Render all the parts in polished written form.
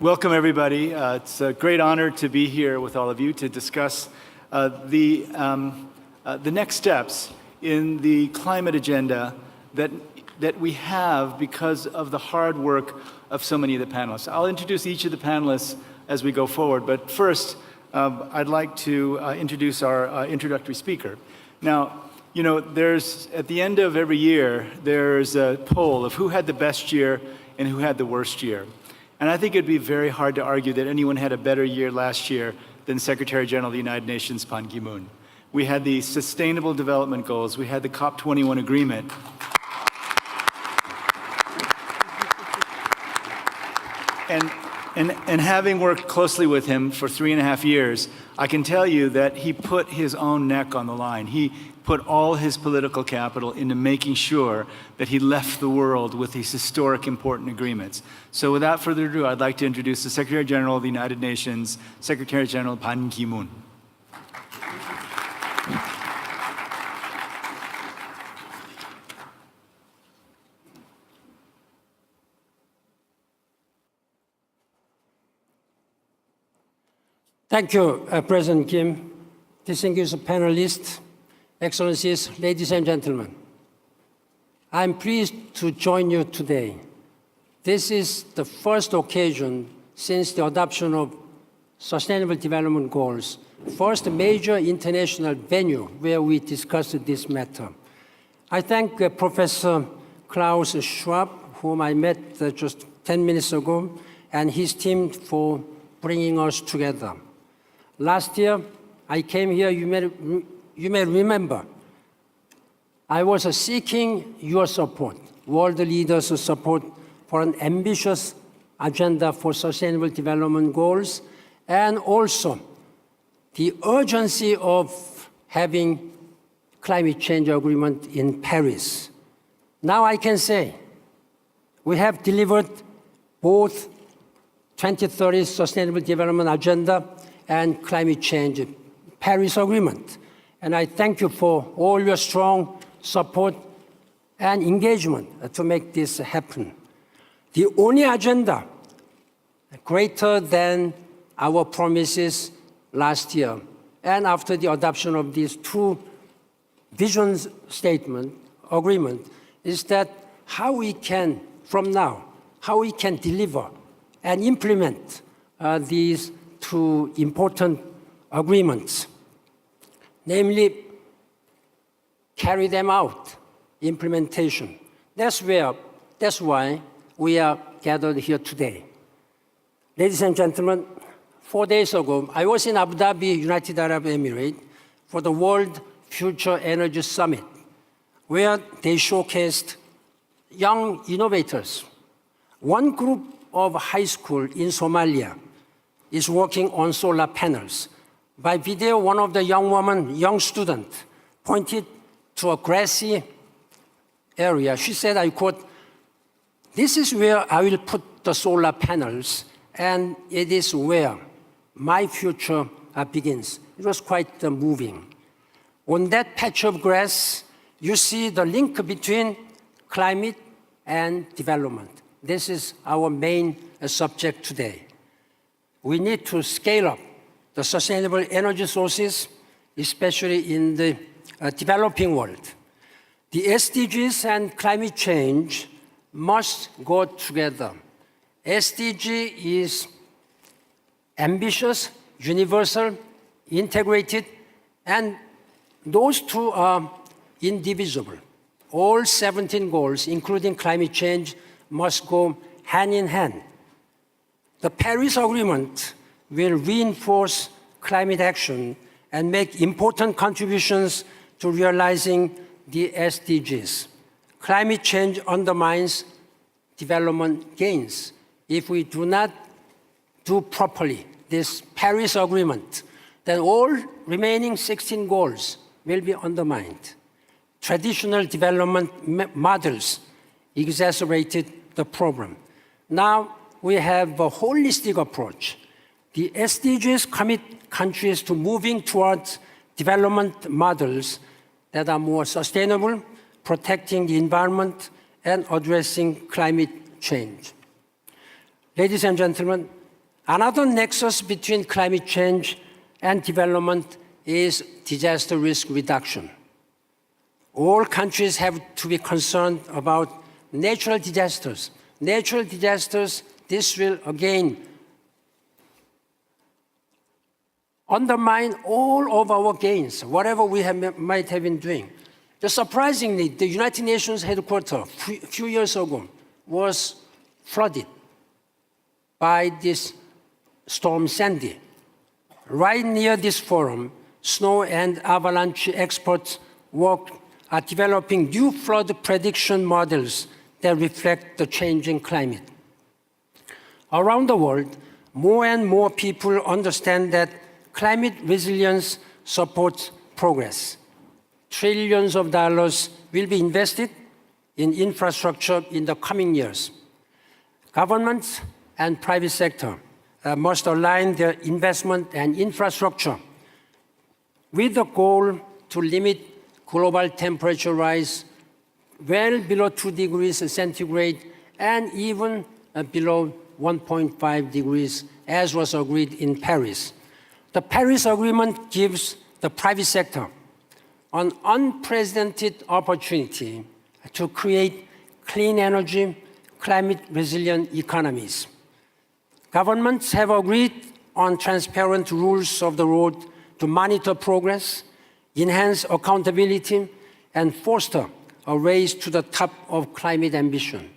Welcome, everybody. It's a great honor to be here with all of you to discuss the next steps in the climate agenda that we have because of the hard work of so many of the panelists. I'll introduce each of the panelists as we go forward, but first, I'd like to introduce our introductory speaker. Now, you know, at the end of every year, there's a poll of who had the best year and who had the worst year. And I think it'd be very hard to argue that anyone had a better year last year than Secretary General of the United Nations, Ban Ki-moon. We had the Sustainable Development Goals, we had the COP21 agreement. And having worked closely with him for 3.5 years, I can tell you that he put his own neck on the line. He put all his political capital into making sure that he left the world with these historic, important agreements. So without further ado, I'd like to introduce the Secretary General of the United Nations, Secretary General Ban Ki-moon. Thank you, President Kim, distinguished panelists, Excellencies, ladies and gentlemen. I'm pleased to join you today. This is the first occasion since the adoption of Sustainable Development Goals, first major international venue where we discussed this matter. I thank Professor Klaus Schwab, whom I met just 10 minutes ago, and his team for bringing us together. Last year, I came here, you may remember, I was seeking your support, world leaders' support for an ambitious agenda for Sustainable Development Goals, and also the urgency of having climate change agreement in Paris. Now I can say we have delivered both 2030 Sustainable Development Agenda and climate change Paris Agreement. And I thank you for all your strong support and engagement to make this happen. The only agenda greater than our promises last year and after the adoption of these two vision statement agreement is that how we can, from now, how we can deliver and implement these two important agreements, namely carry them out, implementation. That's why we are gathered here today. Ladies and gentlemen, 4 days ago, I was in Abu Dhabi, United Arab Emirates, for the World Future Energy Summit, where they showcased young innovators. One group of high school in Somalia is working on solar panels. By video, one of the young student, pointed to a grassy area. She said, I quote, "This is where I will put the solar panels, and it is where my future begins." It was quite moving. On that patch of grass, you see the link between climate and development. This is our main subject today. We need to scale up the sustainable energy sources, especially in the developing world. The SDGs and climate change must go together. SDG is ambitious, universal, integrated, and those two are indivisible. All 17 goals, including climate change, must go hand in hand. The Paris Agreement will reinforce climate action and make important contributions to realizing the SDGs. Climate change undermines development gains. If we do not do properly this Paris Agreement, then all remaining 16 goals will be undermined. Traditional development models exacerbated the problem. Now we have a holistic approach. The SDGs commit countries to moving towards development models that are more sustainable, protecting the environment, and addressing climate change. Ladies and gentlemen, Another nexus between climate change and development is disaster risk reduction. All countries have to be concerned about natural disasters. Natural disasters, this will again undermine all of our gains, whatever we might have been doing. Just surprisingly, the United Nations headquarters a few years ago was flooded by this Storm Sandy. Right near this forum, snow and avalanche experts are developing new flood prediction models that reflect the changing climate. Around the world, more and more people understand that climate resilience supports progress. Trillions of dollars will be invested in infrastructure in the coming years. Governments and private sector must align their investment and infrastructure with the goal to limit global temperature rise well below 2 degrees centigrade and even below 1.5 degrees, as was agreed in Paris. The Paris Agreement gives the private sector an unprecedented opportunity to create clean energy, climate-resilient economies. Governments have agreed on transparent rules of the road to monitor progress, enhance accountability, and foster a race to the top of climate ambition.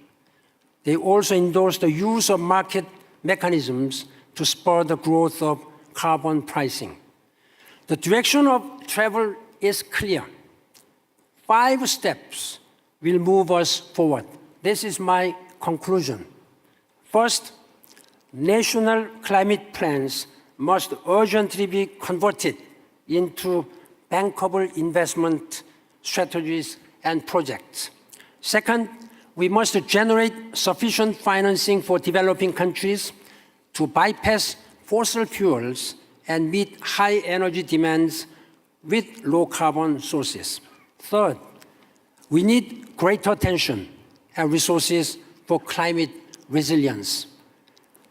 They also endorse the use of market mechanisms to spur the growth of carbon pricing. The direction of travel is clear. 5 steps will move us forward. This is my conclusion. First, national climate plans must urgently be converted into bankable investment strategies and projects. Second, we must generate sufficient financing for developing countries to bypass fossil fuels and meet high energy demands with low carbon sources. Third, we need greater attention and resources for climate resilience.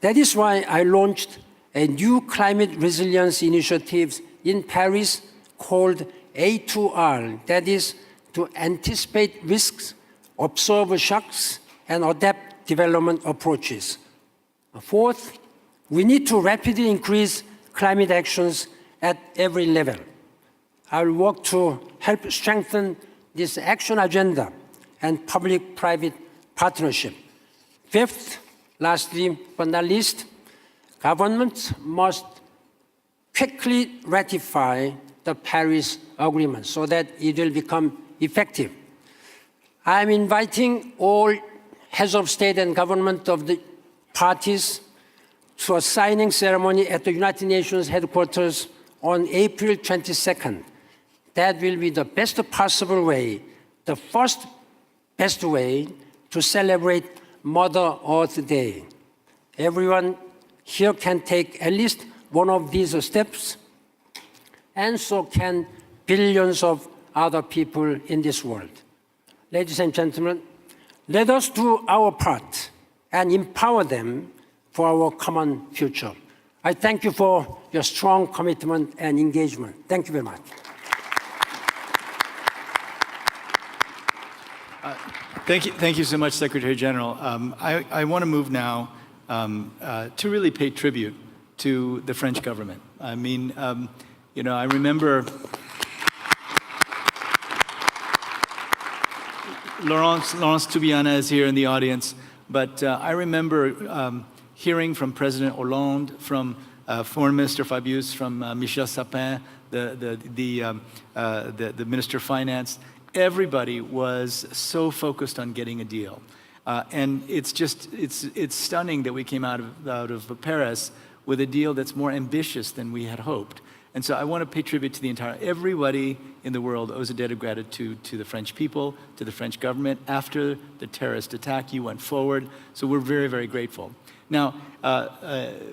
That is why I launched a new climate resilience initiative in Paris called A2R, that is to anticipate risks, observe shocks, and adapt development approaches. Fourth, we need to rapidly increase climate actions at every level. I will work to help strengthen this action agenda and public-private partnership. Fifth, lastly but not least, governments must quickly ratify the Paris Agreement so that it will become effective. I am inviting all heads of state and government of the parties to a signing ceremony at the United Nations headquarters on April 22nd. That will be the best possible way, the first best way to celebrate Mother Earth Day. Everyone here can take at least one of these steps, and so can billions of other people in this world. Ladies and gentlemen, let us do our part and empower them for our common future. I thank you for your strong commitment and engagement. Thank you very much. Thank you so much, Secretary General. I want to move now to really pay tribute to the French government. I mean, you know, I remember Laurence Toubiana is here in the audience, but I remember hearing from President Hollande, from Foreign Minister Fabius, from Michel Sapin, the Minister of Finance. Everybody was so focused on getting a deal. And it's stunning that we came out of Paris with a deal that's more ambitious than we had hoped. And so I want to pay tribute to everybody in the world owes a debt of gratitude to the French people, to the French government. After the terrorist attack, you went forward. So we're very, very grateful. Now,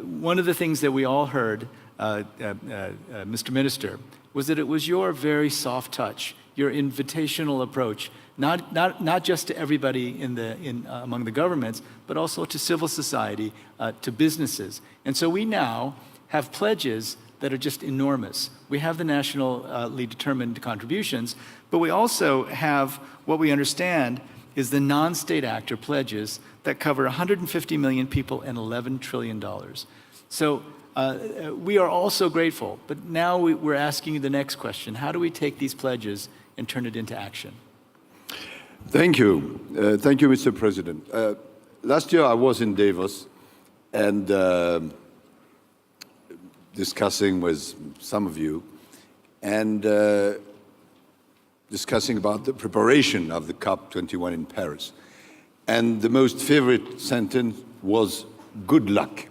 one of the things that we all heard, Mr. Minister, was that it was your very soft touch, your invitational approach not just to everybody among the governments, but also to civil society, to businesses. And so we now have pledges that are just enormous. We have the nationally determined contributions, but we also have what we understand is the non-state actor pledges that cover 150 million people and $11 trillion. So we are also grateful, but now we're asking you the next question. How do we take these pledges and turn it into action? Thank you. Thank you, Mr. President. Last year I was in Davos and discussing with some of you and discussing about the preparation of the COP21 in Paris. And the most favorite sentence was, good luck.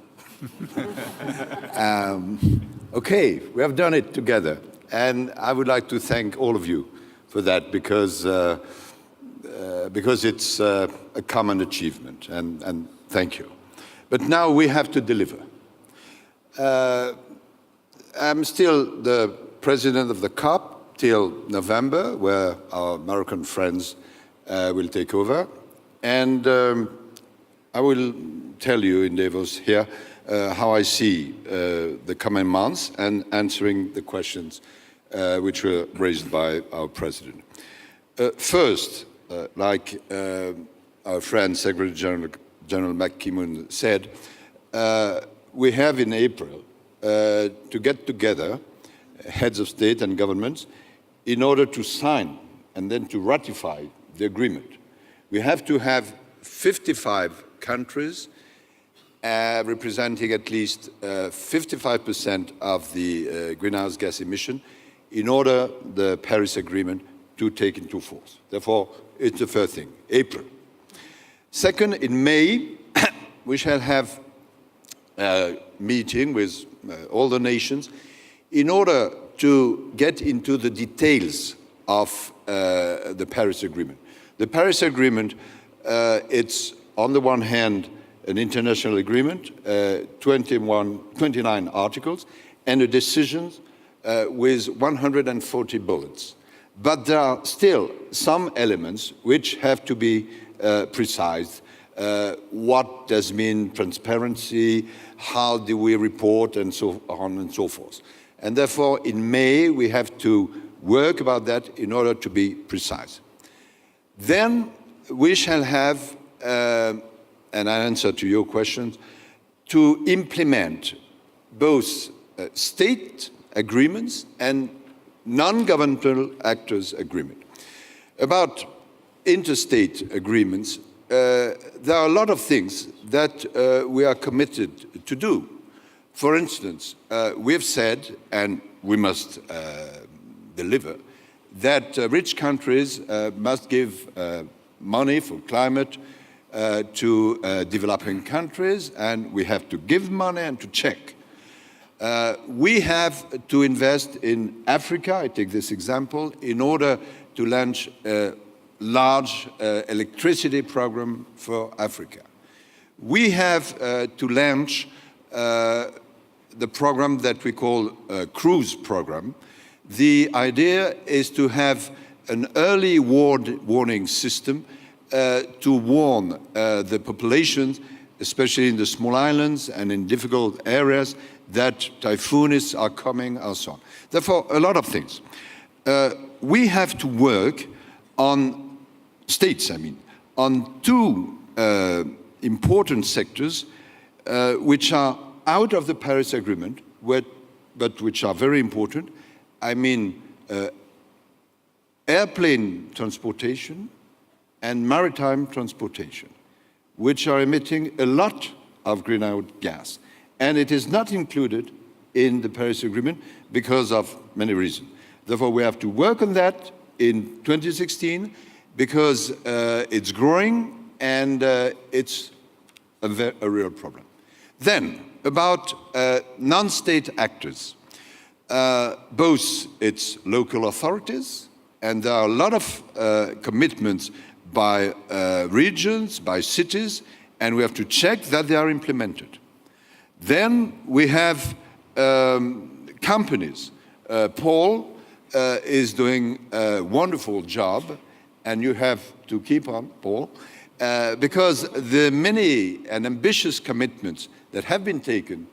Okay, we have done it together. And I would like to thank all of you for that because it's a common achievement, and thank you. But now we have to deliver. I'm still the president of the COP till November, where our Moroccan friends will take over. And I will tell you in Davos here how I see the coming months and answering the questions which were raised by our president. First, like our friend Secretary General Kim said, we have in April to get together heads of state and governments in order to sign and then to ratify the agreement. We have to have 55 countries representing at least 55% of the greenhouse gas emission in order the Paris Agreement to take into force. Therefore, it's the first thing, April. Second, in May, we shall have a meeting with all the nations in order to get into the details of the Paris Agreement. The Paris Agreement, it's on the one hand an international agreement, 29 articles, and a decision with 140 bullets. But there are still some elements which have to be precise. What does mean transparency? How do we report? And so on and so forth. And therefore, in May, we have to work about that in order to be precise. Then we shall have, and I answer to your questions, to implement both state agreements and non-governmental actors agreement. About interstate agreements, there are a lot of things that we are committed to do. For instance, we have said, and we must deliver, that rich countries must give money for climate to developing countries, and we have to give money and to check. We have to invest in Africa, I take this example, in order to launch a large electricity program for Africa. We have to launch the program that we call a cruise program. The idea is to have an early warning system to warn the populations, especially in the small islands and in difficult areas, that typhoons are coming and so on. Therefore, a lot of things. We have to work on states, on two important sectors which are out of the Paris Agreement, but which are very important. Airplane transportation and maritime transportation, which are emitting a lot of greenhouse gas. And it is not included in the Paris Agreement because of many reasons. Therefore, we have to work on that in 2016 because it's growing and it's a real problem. Then, about non-state actors. Both its local authorities, and there are a lot of commitments by regions, by cities, and we have to check that they are implemented. Then we have companies. Paul is doing a wonderful job, and you have to keep on, Paul, because the many and ambitious commitments that have been taken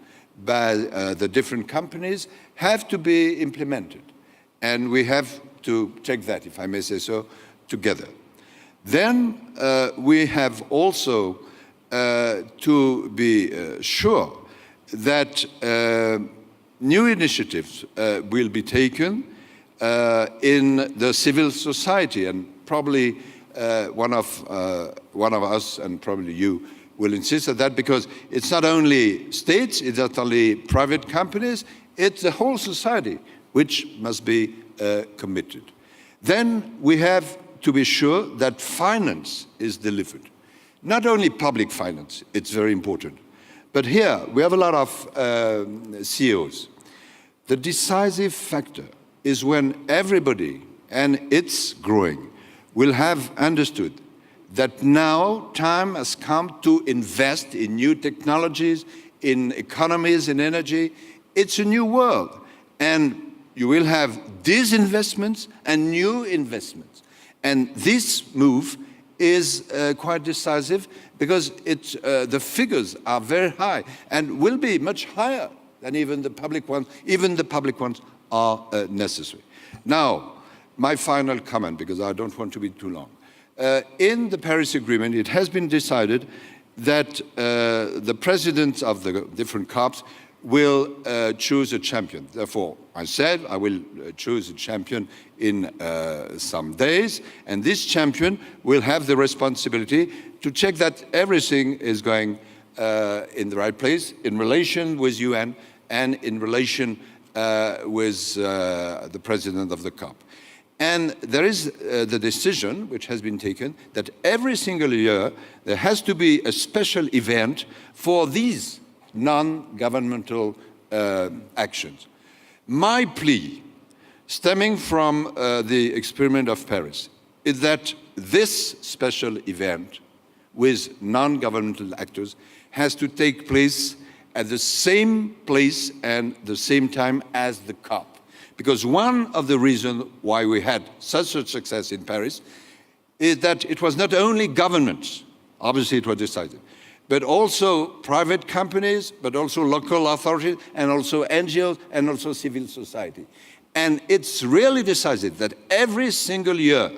by the different companies have to be implemented. And we have to take that, if I may say so, together. Then we have also to be sure that new initiatives will be taken in the civil society, and probably one of us, and probably you, will insist on that, because it's not only states, it's not only private companies, it's the whole society which must be committed. Then we have to be sure that finance is delivered. Not only public finance, it's very important, but here we have a lot of CEOs. The decisive factor is when everybody, and it's growing, will have understood that now time has come to invest in new technologies, in economies, in energy. It's a new world, and you will have disinvestments and new investments. And this move is quite decisive, because the figures are very high and will be much higher than even the public ones. Even the public ones are necessary. Now, my final comment, because I don't want to be too long. In the Paris Agreement, it has been decided that the presidents of the different COPs will choose a champion. Therefore, I said I will choose a champion in some days, and this champion will have the responsibility to check that everything is going in the right place in relation with UN and in relation with the president of the COP. And there is the decision, which has been taken, that every single year there has to be a special event for these non-governmental actions. My plea, stemming from the experiment of Paris, is that this special event with non-governmental actors has to take place at the same place and the same time as the COP. Because one of the reasons why we had such a success in Paris is that it was not only governments, obviously it was decided, but also private companies, but also local authorities, and also NGOs, and also civil society. And it's really decided that every single year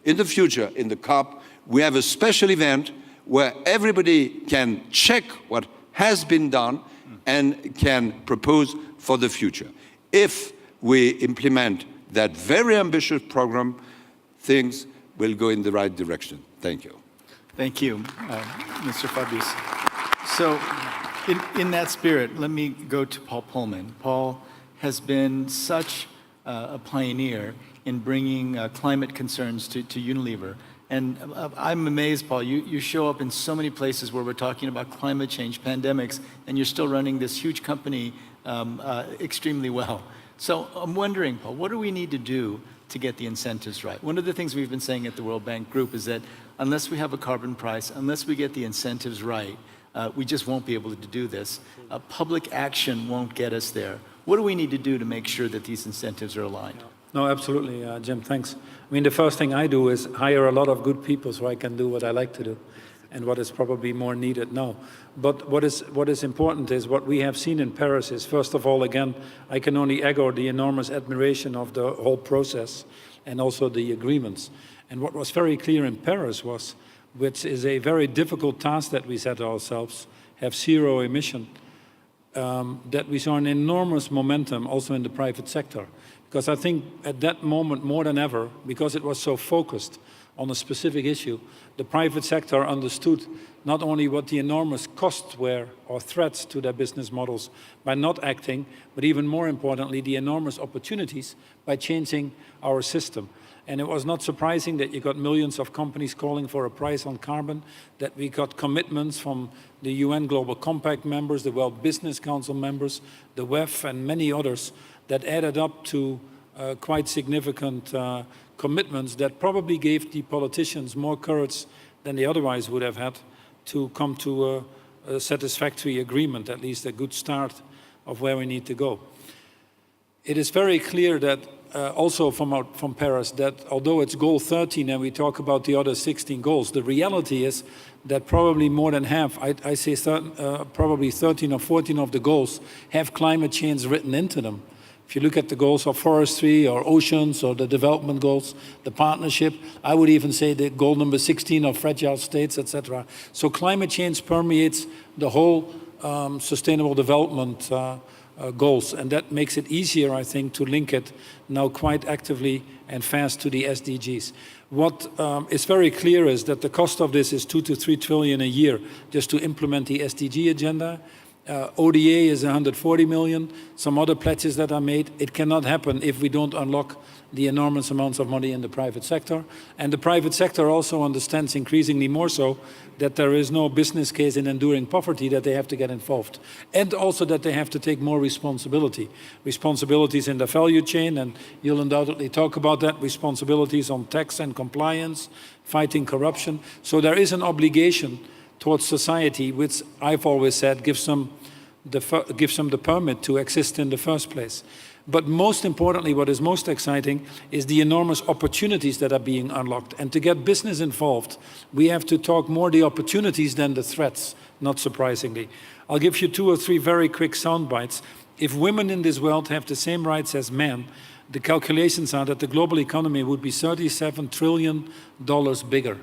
in the future, in the COP, we have a special event where everybody can check what has been done and can propose for the future. If we implement that very ambitious program, things will go in the right direction. Thank you. Thank you, Mr. Fabius. So in that spirit, let me go to Paul Pullman. Paul has been such a pioneer in bringing climate concerns to Unilever. And I'm amazed, Paul, you show up in so many places where we're talking about climate change, pandemics, and you're still running this huge company extremely well. So I'm wondering, Paul, what do we need to do to get the incentives right? One of the things we've been saying at the World Bank Group is that unless we have a carbon price, unless we get the incentives right, we just won't be able to do this. Public action won't get us there. What do we need to do to make sure that these incentives are aligned? No, absolutely, Jim, thanks. I mean, the first thing I do is hire a lot of good people so I can do what I like to do, and what is probably more needed now. But what is important is what we have seen in Paris is, first of all, again, I can only echo the enormous admiration of the whole process and also the agreements. And what was very clear in Paris was, which is a very difficult task that we set ourselves, have zero emission, that we saw an enormous momentum also in the private sector. Because I think at that moment, more than ever, because it was so focused on a specific issue, the private sector understood not only what the enormous costs were or threats to their business models by not acting, but even more importantly, the enormous opportunities by changing our system. And it was not surprising that you got millions of companies calling for a price on carbon, that we got commitments from the UN Global Compact members, the World Business Council members, the WEF, and many others that added up to quite significant commitments that probably gave the politicians more courage than they otherwise would have had to come to a satisfactory agreement, at least a good start of where we need to go. It is very clear that also from Paris, that although it's goal 13 and we talk about the other 16 goals, the reality is that probably more than half, I say probably 13 or 14 of the goals have climate change written into them. If you look at the goals of forestry or oceans or the development goals, the partnership, I would even say the goal number 16 of fragile states, etc. So climate change permeates the whole sustainable development goals, and that makes it easier, I think, to link it now quite actively and fast to the SDGs. What is very clear is that the cost of this is 2 to 3 trillion a year just to implement the SDG agenda. ODA is 140 million, some other pledges that are made. It cannot happen if we don't unlock the enormous amounts of money in the private sector. And the private sector also understands increasingly more so that there is no business case in enduring poverty, that they have to get involved. And also that they have to take more responsibility. Responsibilities in the value chain, and you'll undoubtedly talk about that, responsibilities on tax and compliance, fighting corruption. So there is an obligation towards society, which I've always said gives them the permit to exist in the first place. But most importantly, what is most exciting is the enormous opportunities that are being unlocked. And to get business involved, we have to talk more the opportunities than the threats, not surprisingly. I'll give you 2 or 3 very quick sound bites. If women in this world have the same rights as men, the calculations are that the global economy would be $37 trillion bigger.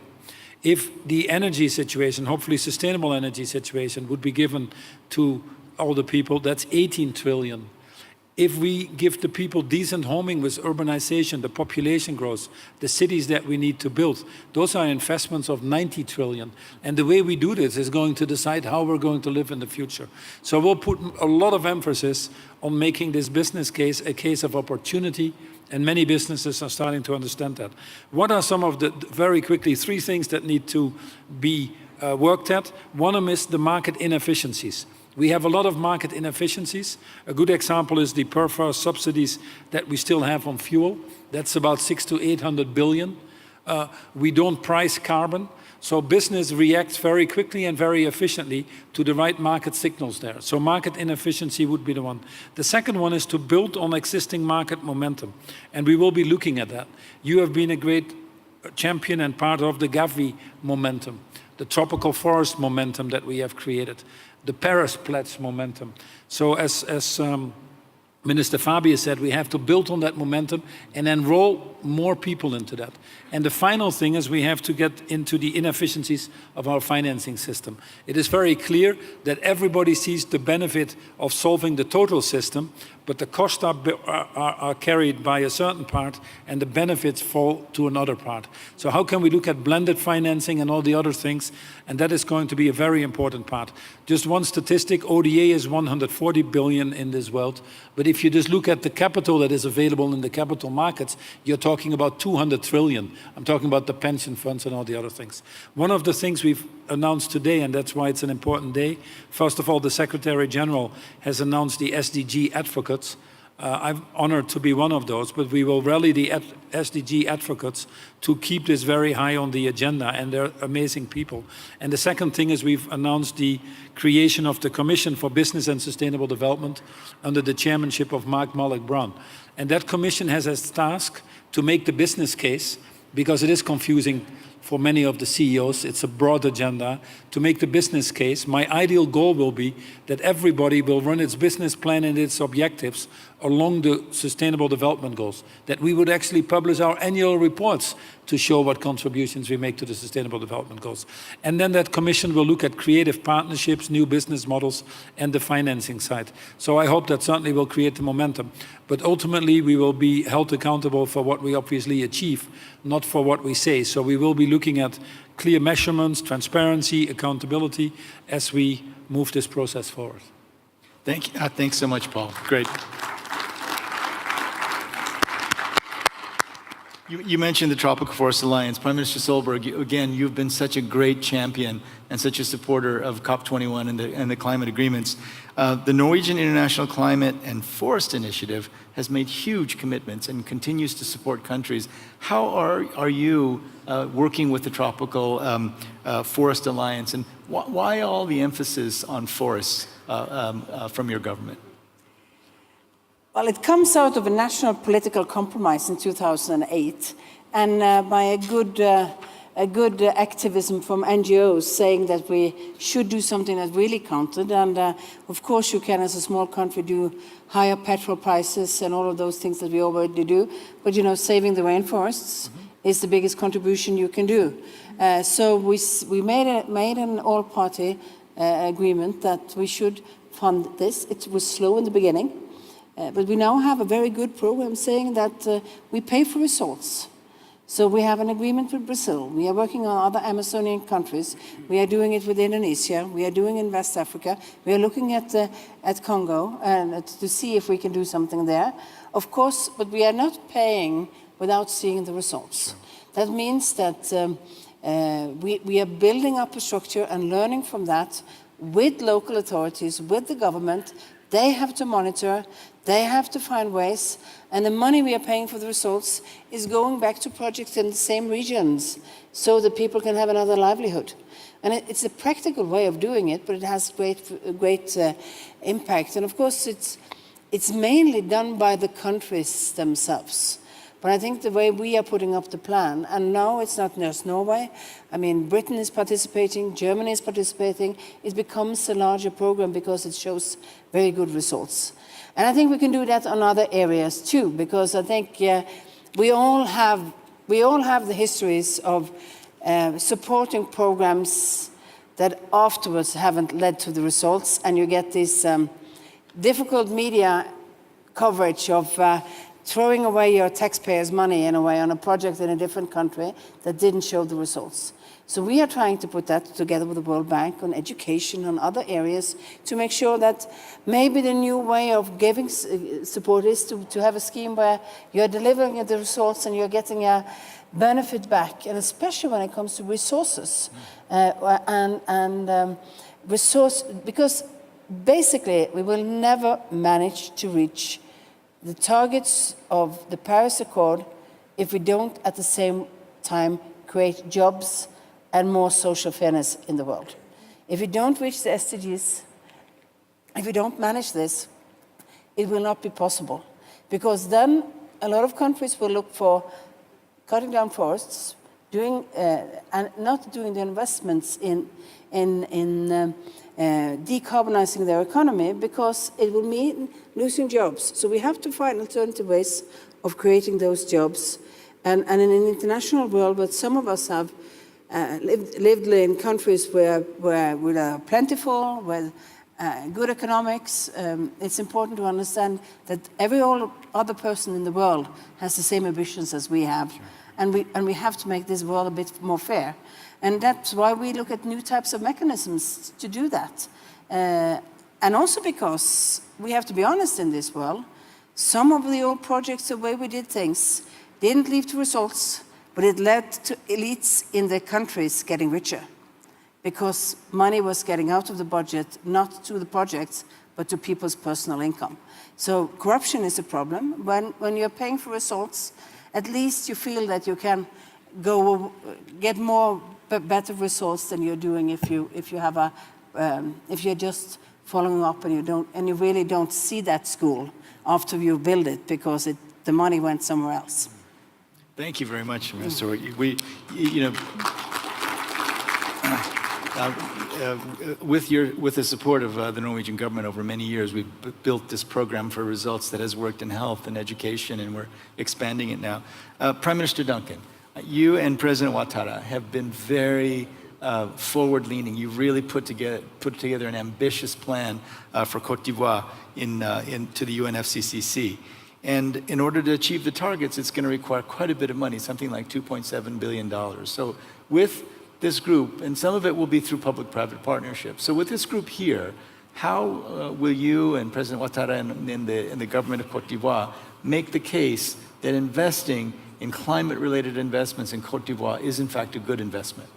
If the energy situation, hopefully sustainable energy situation, would be given to all the people, that's 18 trillion. If we give the people decent homing with urbanization, the population growth, the cities that we need to build, those are investments of 90 trillion. And the way we do this is going to decide how we're going to live in the future. So we'll put a lot of emphasis on making this business case a case of opportunity, and many businesses are starting to understand that. What are some of the, very quickly, 3 things that need to be worked at? One of them is the market inefficiencies. We have a lot of market inefficiencies. A good example is the per-first subsidies that we still have on fuel. That's about 600 to 800 billion. We don't price carbon. So business reacts very quickly and very efficiently to the right market signals there. So market inefficiency would be the one. The second one is to build on existing market momentum. And we will be looking at that. You have been a great champion and part of the Gavi momentum, the tropical forest momentum that we have created, the Paris Pledge momentum. So as Minister Fabio said, we have to build on that momentum and enroll more people into that. And the final thing is we have to get into the inefficiencies of our financing system. It is very clear that everybody sees the benefit of solving the total system, but the costs are carried by a certain part and the benefits fall to another part. So how can we look at blended financing and all the other things? And that is going to be a very important part. Just one statistic, ODA is 140 billion in this world. But if you just look at the capital that is available in the capital markets, you're talking about 200 trillion. I'm talking about the pension funds and all the other things. One of the things we've announced today, and that's why it's an important day, first of all, the Secretary General has announced the SDG advocates. I'm honored to be one of those, but we will rally the SDG advocates to keep this very high on the agenda, and they're amazing people. And the second thing is we've announced the creation of the Commission for Business and Sustainable Development under the chairmanship of Mark Malloch-Brown. And that commission has as task to make the business case, because it is confusing for many of the CEOs, it's a broad agenda, to make the business case. My ideal goal will be that everybody will run its business plan and its objectives along the Sustainable Development Goals, that we would actually publish our annual reports to show what contributions we make to the Sustainable Development Goals. And then that commission will look at creative partnerships, new business models, and the financing side. So I hope that certainly will create the momentum. But ultimately, we will be held accountable for what we obviously achieve, not for what we say. So we will be looking at clear measurements, transparency, accountability as we move this process forward. Thank you. Thanks so much, Paul. Great. You mentioned the Tropical Forest Alliance. Prime Minister Solberg, again, you've been such a great champion and such a supporter of COP21 and the climate agreements. The Norwegian International Climate and Forest Initiative has made huge commitments and continues to support countries. How are you working with the Tropical Forest Alliance, and why all the emphasis on forests from your government? Well, it comes out of a national political compromise in 2008, and by a good activism from NGOs saying that we should do something that really counted. And of course, you can, as a small country, do higher petrol prices and all of those things that we already do. But you know, saving the rainforests is the biggest contribution you can do. So we made an all-party agreement that we should fund this. It was slow in the beginning. But we now have a very good program saying that we pay for results. So we have an agreement with Brazil. We are working on other Amazonian countries. We are doing it with Indonesia. We are doing it in West Africa. We are looking at Congo and to see if we can do something there. Of course, but we are not paying without seeing the results. That means that we are building up a structure and learning from that with local authorities, with the government. They have to monitor, they have to find ways, and the money we are paying for the results is going back to projects in the same regions so that people can have another livelihood. And it's a practical way of doing it, but it has great impact. And of course, it's mainly done by the countries themselves. But I think the way we are putting up the plan, and now it's not just Norway, I mean, Britain is participating, Germany is participating, it becomes a larger program because it shows very good results. And I think we can do that on other areas too, because I think we all have the histories of supporting programs that afterwards haven't led to the results, and you get this difficult media coverage of throwing away your taxpayers' money in a way on a project in a different country that didn't show the results. So we are trying to put that together with the World Bank on education, on other areas, to make sure that maybe the new way of giving support is to have a scheme where you're delivering the results and you're getting a benefit back, and especially when it comes to resources. Resource, because basically we will never manage to reach the targets of the Paris Accord if we don't at the same time create jobs and more social fairness in the world. If we don't reach the SDGs, if we don't manage this, it will not be possible. Because then a lot of countries will look for cutting down forests, and not doing the investments in decarbonizing their economy, because it will mean losing jobs. So we have to find alternative ways of creating those jobs. And in an international world, where some of us have lived in countries where we are plentiful, with good economics, it's important to understand that every other person in the world has the same ambitions as we have. Sure. And we have to make this world a bit more fair. And that's why we look at new types of mechanisms to do that. And also because we have to be honest in this world, some of the old projects, the way we did things, didn't lead to results, but it led to elites in the countries getting richer, because money was getting out of the budget, not to the projects, but to people's personal income. So corruption is a problem. When you're paying for results, at least you feel that you can get more better results than you're doing if you're just following up and you really don't see that school after you build it, because the money went somewhere else. Thank you very much, Mr. With the support of the Norwegian government over many years, we've built this program for results that has worked in health and education, and we're expanding it now. Prime Minister Duncan, you and President Ouattara have been very forward-leaning. You've really put together an ambitious plan for Côte d'Ivoire to the UNFCCC. And in order to achieve the targets, it's going to require quite a bit of money, something like $2.7 billion. So with this group, and some of it will be through public-private partnerships. So with this group here, how will you and President Ouattara and the government of Côte d'Ivoire make the case that investing in climate-related investments in Côte d'Ivoire is in fact a good investment?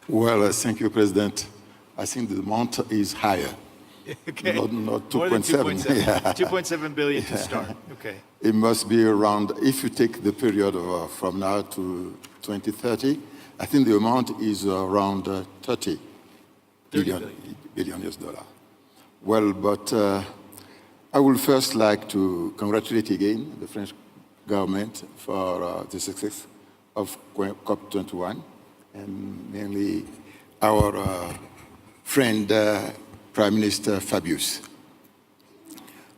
Well, thank you, President. I think the amount is higher. Okay. Not More than 2.7. Yeah. 2.7 billion to start. Okay. It must be around, if you take the period from now to 2030, I think the amount is around 30 billion US dollar. Well, but I would first like to congratulate again the French government for the success of COP21, and mainly our friend, Prime Minister Fabius.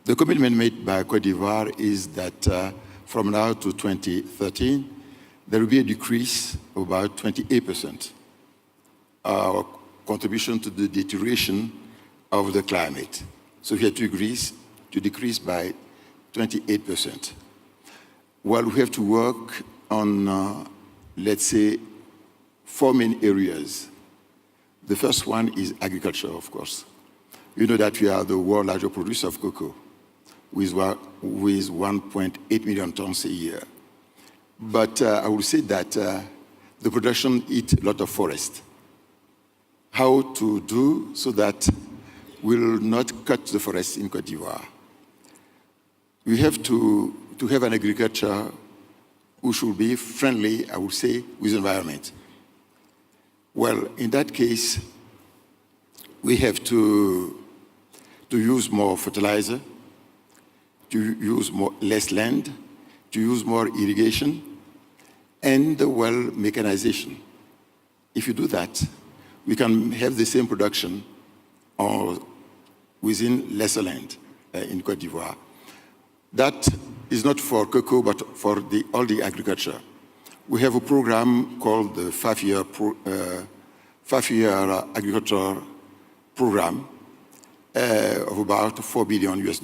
The commitment made by Côte d'Ivoire is that from now to 2013, there will be a decrease of about 28%, our contribution to the deterioration of the climate. So we have to decrease by 28%. Well, we have to work on, let's say, 4 main areas. The first one is agriculture, of course. You know that we are the world's largest producer of cocoa, with 1.8 million tons a year. But I would say that the production eats a lot of forest. How to do so that we'll not cut the forest in Côte d'Ivoire? We have to have an agriculture which should be friendly, I would say, with the environment. Well, in that case, we have to use more fertilizer, to use less land, to use more irrigation, and well, mechanization. If you do that, we can have the same production or within lesser land in Côte d'Ivoire. That is not for cocoa, but for all the agriculture. We have a program called the five-year agriculture program of about $4 billion US.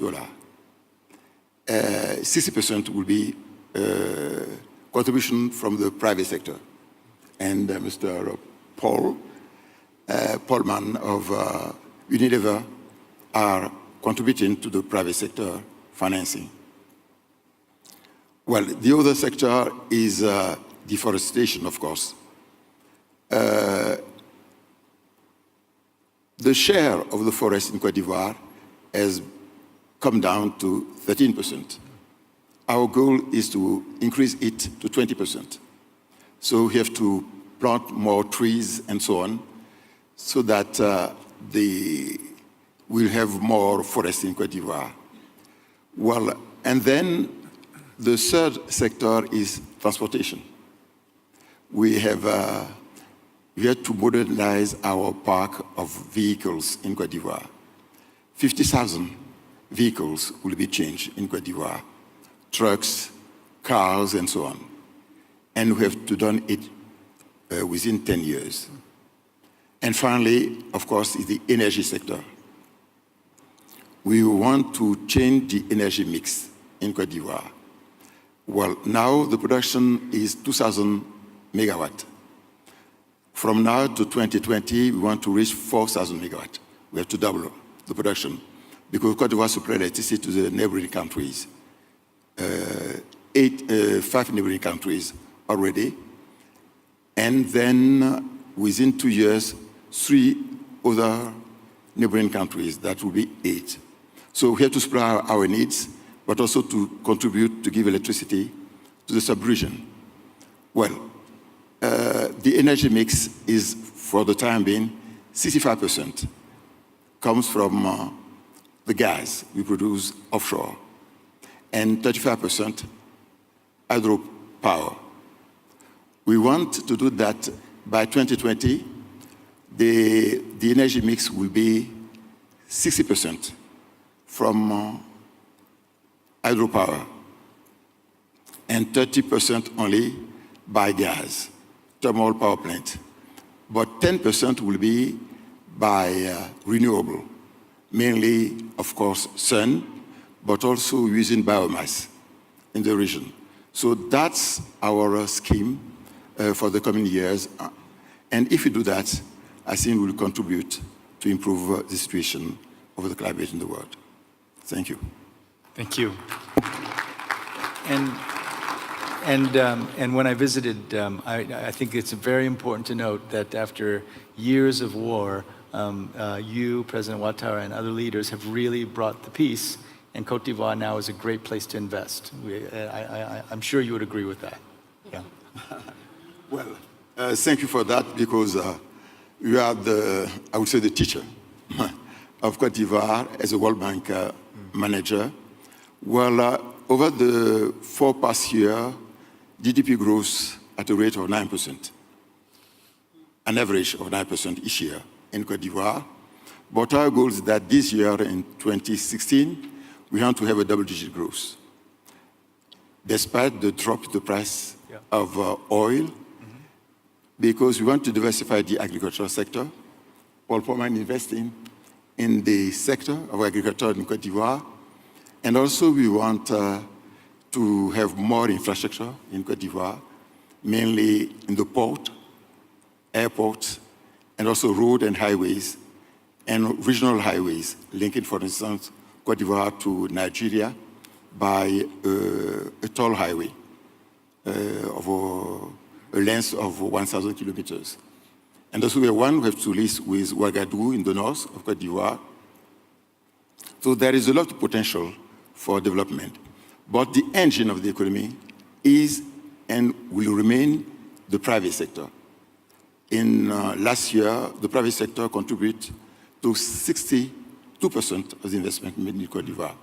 60% will be contribution from the private sector. And Mr. Paulman of Unilever are contributing to the private sector financing. Well, the other sector is deforestation, of course. The share of the forest in Côte d'Ivoire has come down to 13%. Our goal is to increase it to 20%. So we have to plant more trees and so on, so that we'll have more forest in Côte d'Ivoire. Well, and then the third sector is transportation. We have to modernize our park of vehicles in Côte d'Ivoire. 50,000 vehicles will be changed in Côte d'Ivoire, trucks, cars, and so on. And we have to done it within 10 years. And finally, of course, is the energy sector. We want to change the energy mix in Côte d'Ivoire. Well, now the production is 2,000 megawatt. From now to 2020, we want to reach 4,000 megawatt. We have to double the production because Côte d'Ivoire supplies electricity to the neighboring countries. 5 neighboring countries already. And then within 2 years, 3 other neighboring countries, that will be 8. So we have to supply our needs, but also to contribute to give electricity to the sub-region. Well, the energy mix is, for the time being, 65% comes from the gas we produce offshore, and 35% hydropower. We want to do that by 2020. The energy mix will be 60% from hydropower and 30% only by gas, thermal power plant. But 10% will be by renewable, mainly, of course, sun, but also using biomass in the region. So that's our scheme for the coming years. And if we do that, I think we will contribute to improve the situation of the climate in the world. Thank you. Thank you. And when I visited, I think it's very important to note that after years of war, you, President Ouattara, and other leaders have really brought the peace, and Côte d'Ivoire now is a great place to invest. I'm sure you would agree with that. Yeah. Well, thank you for that, because you are I would say, the teacher. of Côte d'Ivoire as a World Bank manager. Well, over the 4 past years, GDP grows at a rate of 9%, an average of 9% each year in Côte d'Ivoire. But our goal is that this year, in 2016, we want to have a double-digit growth, despite the drop in the price of oil, because we want to diversify the agricultural sector. Paul Poman investing in the sector of agriculture in Côte d'Ivoire. And also we want to have more infrastructure in Côte d'Ivoire, mainly in the port, airports, and also road and highways, and regional highways, linking, for instance, Côte d'Ivoire to Nigeria by a toll highway of a length of 1,000 kilometers. And also we have to lease with Ouagadougou in the north of Côte d'Ivoire. So there is a lot of potential for development. But the engine of the economy is and will remain the private sector. In last year, the private sector contributed to 62% of the investment made in Côte d'Ivoire.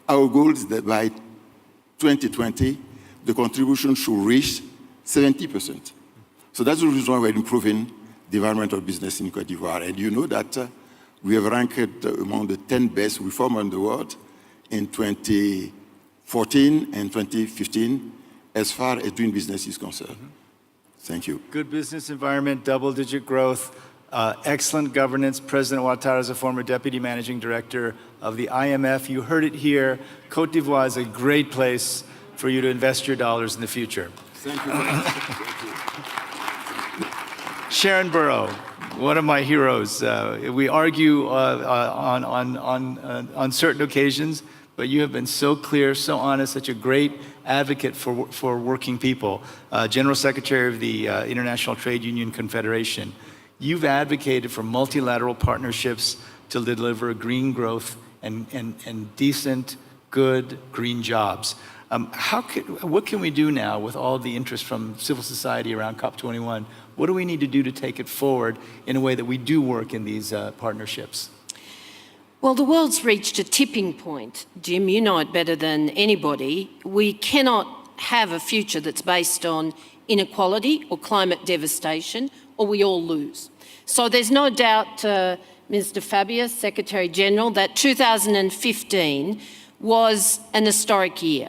Our goal is that by 2020, the contribution should reach 70%. So that's the reason why we're improving the environment of business in Côte d'Ivoire. And you know that we have ranked among the 10 best reformers in the world in 2014 and 2015 as far as doing business is concerned. Thank you. Good business environment, double-digit growth, excellent governance. President Ouattara is a former deputy managing director of the IMF. You heard it here. Côte d'Ivoire is a great place for you to invest your dollars in the future. Thank you. Thank you. Sharon Burrow, one of my heroes. We argue on certain occasions, but you have been so clear, so honest, such a great advocate for working people. General Secretary of the International Trade Union Confederation. You've advocated for multilateral partnerships to deliver green growth and decent, good green jobs. What can we do now with all the interest from civil society around COP21? What do we need to do to take it forward in a way that we do work in these partnerships? Well, the world's reached a tipping point. Jim, you know it better than anybody. We cannot have a future that's based on inequality or climate devastation, or we all lose. So there's no doubt, Mr. Fabius, Secretary General, that 2015 was an historic year.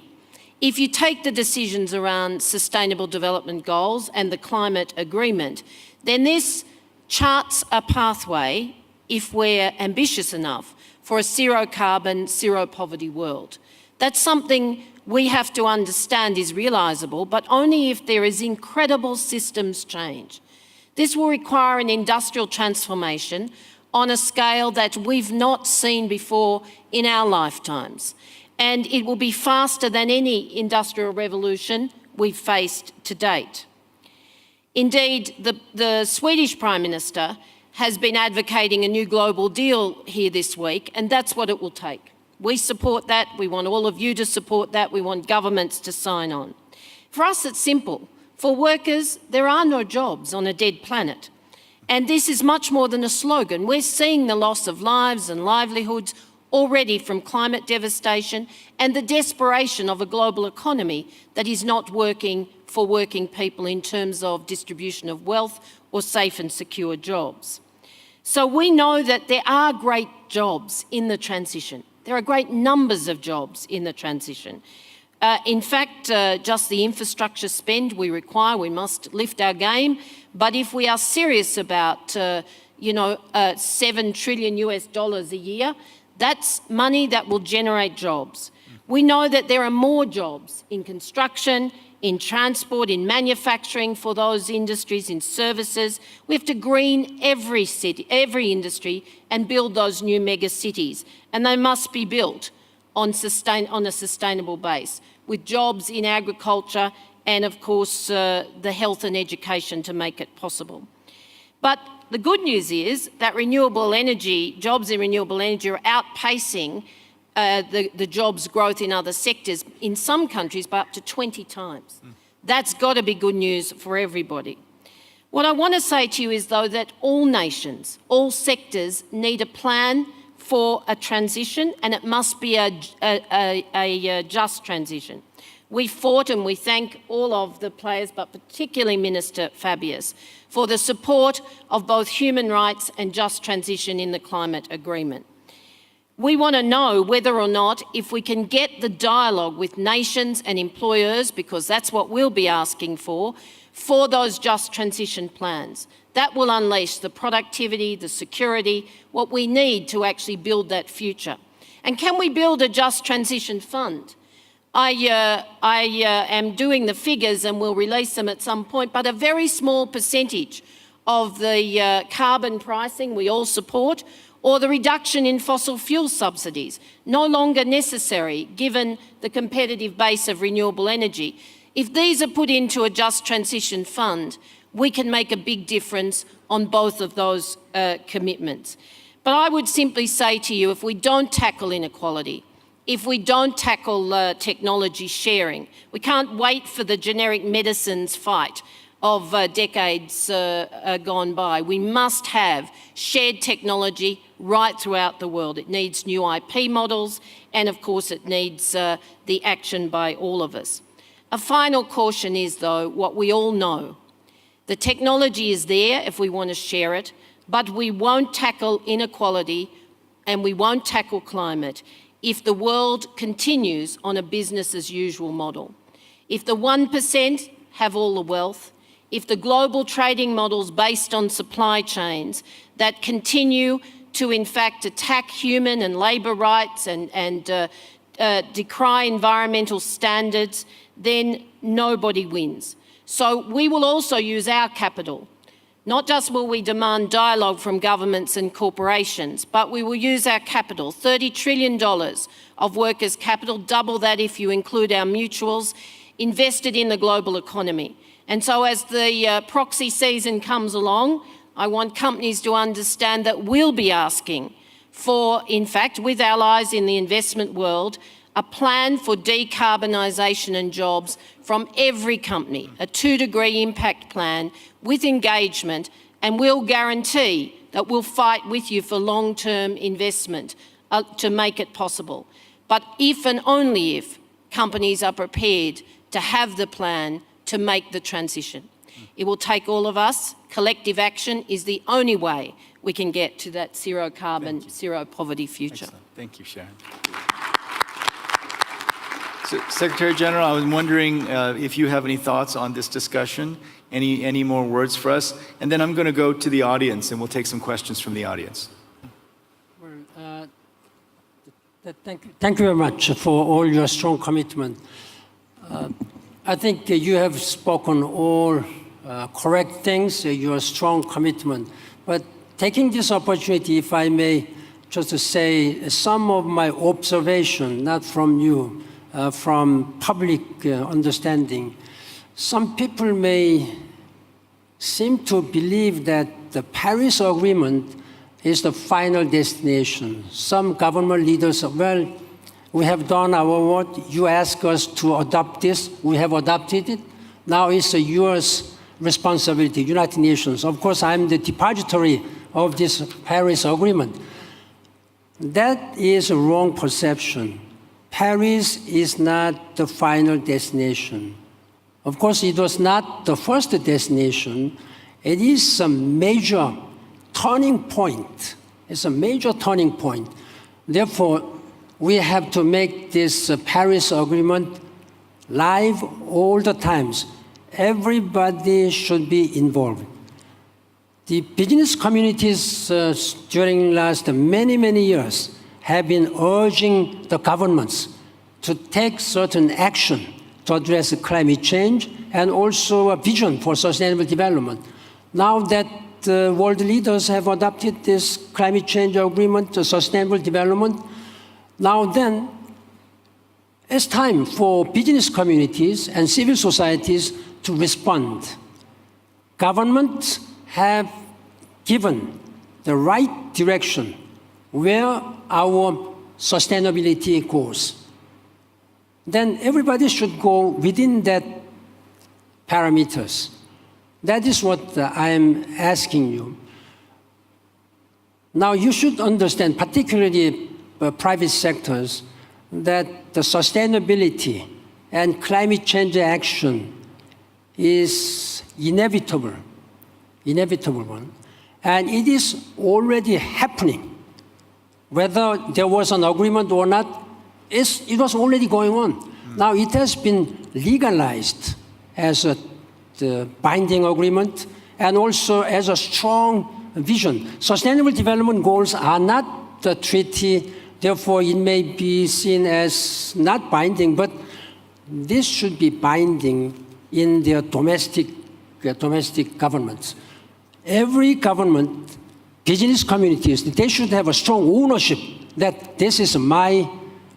If you take the decisions around Sustainable Development Goals and the climate agreement, then this charts a pathway, if we're ambitious enough, for a zero carbon, zero poverty world. That's something we have to understand is realisable, but only if there is incredible systems change. This will require an industrial transformation on a scale that we've not seen before in our lifetimes. And it will be faster than any industrial revolution we've faced to date. Indeed, the Swedish Prime Minister has been advocating a new global deal here this week, and that's what it will take. We support that. We want all of you to support that. We want governments to sign on. For us, it's simple. For workers, there are no jobs on a dead planet. And this is much more than a slogan. We're seeing the loss of lives and livelihoods already from climate devastation and the desperation of a global economy that is not working for working people in terms of distribution of wealth or safe and secure jobs. So we know that there are great jobs in the transition. There are great numbers of jobs in the transition. In fact, just the infrastructure spend we require, we must lift our game. But if we are serious about, $7 trillion a year, that's money that will generate jobs. We know that there are more jobs in construction, in transport, in manufacturing for those industries, in services. We have to green every city, every industry, and build those new mega cities. And they must be built on a sustainable base, with jobs in agriculture and, of course, the health and education to make it possible. But the good news is that renewable energy, jobs in renewable energy are outpacing the jobs growth in other sectors, in some countries by up to 20 times. That's got to be good news for everybody. What I want to say to you is, though, that all nations, all sectors need a plan for a transition, and it must be a just transition. We fought, and we thank all of the players, but particularly Minister Fabius, for the support of both human rights and just transition in the climate agreement. We want to know whether or not, if we can get the dialogue with nations and employers, because that's what we'll be asking for those just transition plans. That will unleash the productivity, the security, what we need to actually build that future. And can we build a just transition fund? I am doing the figures and we'll release them at some point, but a very small percentage of the carbon pricing we all support, or the reduction in fossil fuel subsidies, no longer necessary given the competitive base of renewable energy. If these are put into a just transition fund, we can make a big difference on both of those commitments. But I would simply say to you, if we don't tackle inequality, if we don't tackle technology sharing, we can't wait for the generic medicines fight of decades gone by. We must have shared technology right throughout the world. It needs new IP models, and of course it needs the action by all of us. A final caution is, though, what we all know. The technology is there if we want to share it, but we won't tackle inequality and we won't tackle climate if the world continues on a business as usual model. If the 1% have all the wealth, if the global trading models based on supply chains that continue to in fact attack human and labour rights and decry environmental standards, then nobody wins. So we will also use our capital. Not just will we demand dialogue from governments and corporations, but we will use our capital, $30 trillion of workers' capital, double that if you include our mutuals, invested in the global economy. And so as the proxy season comes along, I want companies to understand that we'll be asking for, in fact, with allies in the investment world, a plan for decarbonisation and jobs from every company, a 2-degree impact plan with engagement, and we'll guarantee that we'll fight with you for long-term investment to make it possible. But if and only if companies are prepared to have the plan to make the transition. It will take all of us. Collective action is the only way we can get to that zero carbon, zero poverty future. Excellent. Thank you, Sharon. So, Secretary General, I was wondering if you have any thoughts on this discussion, any more words for us, and then I'm going to go to the audience and we'll take some questions from the audience. Well, thank you very much for all your strong commitment. I think you have spoken all correct things, your strong commitment. But taking this opportunity, if I may just to say some of my observation, not from you, from public understanding. Some people may seem to believe that the Paris Agreement is the final destination. Some government leaders say, well, we have done our work. You asked us to adopt this. We have adopted it. Now it's yours responsibility, United Nations. Of course, I'm the depository of this Paris Agreement. That is a wrong perception. Paris is not the final destination. Of course, it was not the first destination. It is a major turning point. It's a major turning point. Therefore, we have to make this Paris Agreement live all the times. Everybody should be involved. The business communities during last many years have been urging the governments to take certain action to address climate change and also a vision for sustainable development. Now that world leaders have adopted this climate change agreement, sustainable development, now then, it's time for business communities and civil societies to respond. Governments have given the right direction where our sustainability goes. Then everybody should go within that parameters. That is what I am asking you. Now, you should understand, particularly private sectors, that the sustainability and climate change action is inevitable one, and it is already happening. Whether there was an agreement or not, it was already going on. Now it has been legalized as a binding agreement and also as a strong vision. Sustainable Development Goals are not the treaty, therefore it may be seen as not binding, but this should be binding in their domestic governments. Every government, business communities, they should have a strong ownership that this is my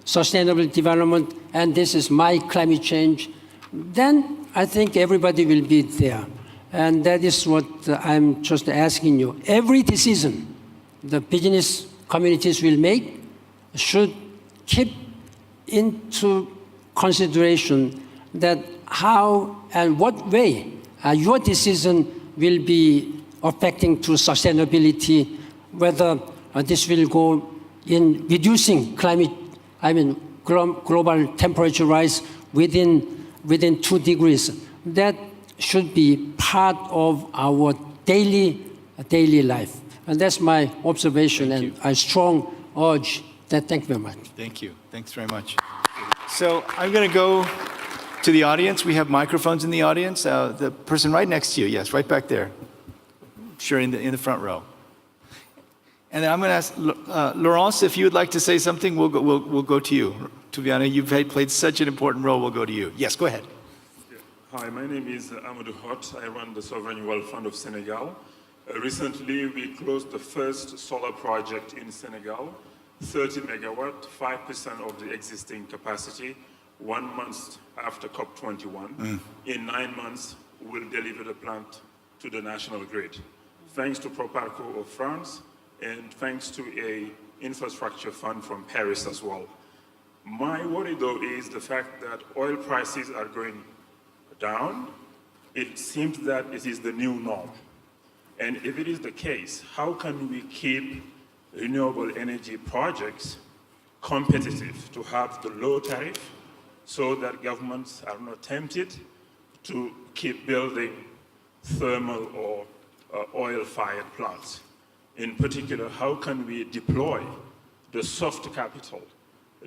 sustainable development and this is my climate change. Then I think everybody will be there. And that is what I'm just asking you. Every decision the business communities will make should keep into consideration that how and what way your decision will be affecting to sustainability, whether this will go in reducing global temperature rise within 2 degrees. That should be part of our daily life. And that's my observation, and I strong urge that. Thank you very much. Thank you. Thanks very much. So I'm going to go to the audience. We have microphones in the audience. The person right next to you, yes, right back there. Sure, in the front row. And then I'm going to ask Laurence, if you would like to say something, we'll go to you. Tuviana, you've played such an important role. We'll go to you. Yes, go ahead. Hi, my name is Amadou Hott. I run the Sovereign Wealth Fund of Senegal. Recently, we closed the first solar project in Senegal, 30 megawatt, 5% of the existing capacity, 1 month after COP21. In 9 months, we'll deliver the plant to the national grid. Thanks to Proparco of France, and thanks to an infrastructure fund from Paris as well. My worry, though, is the fact that oil prices are going down. It seems that it is the new norm. And if it is the case, how can we keep renewable energy projects competitive to have the low tariff so that governments are not tempted to keep building thermal or oil-fired plants? In particular, how can we deploy the soft capital,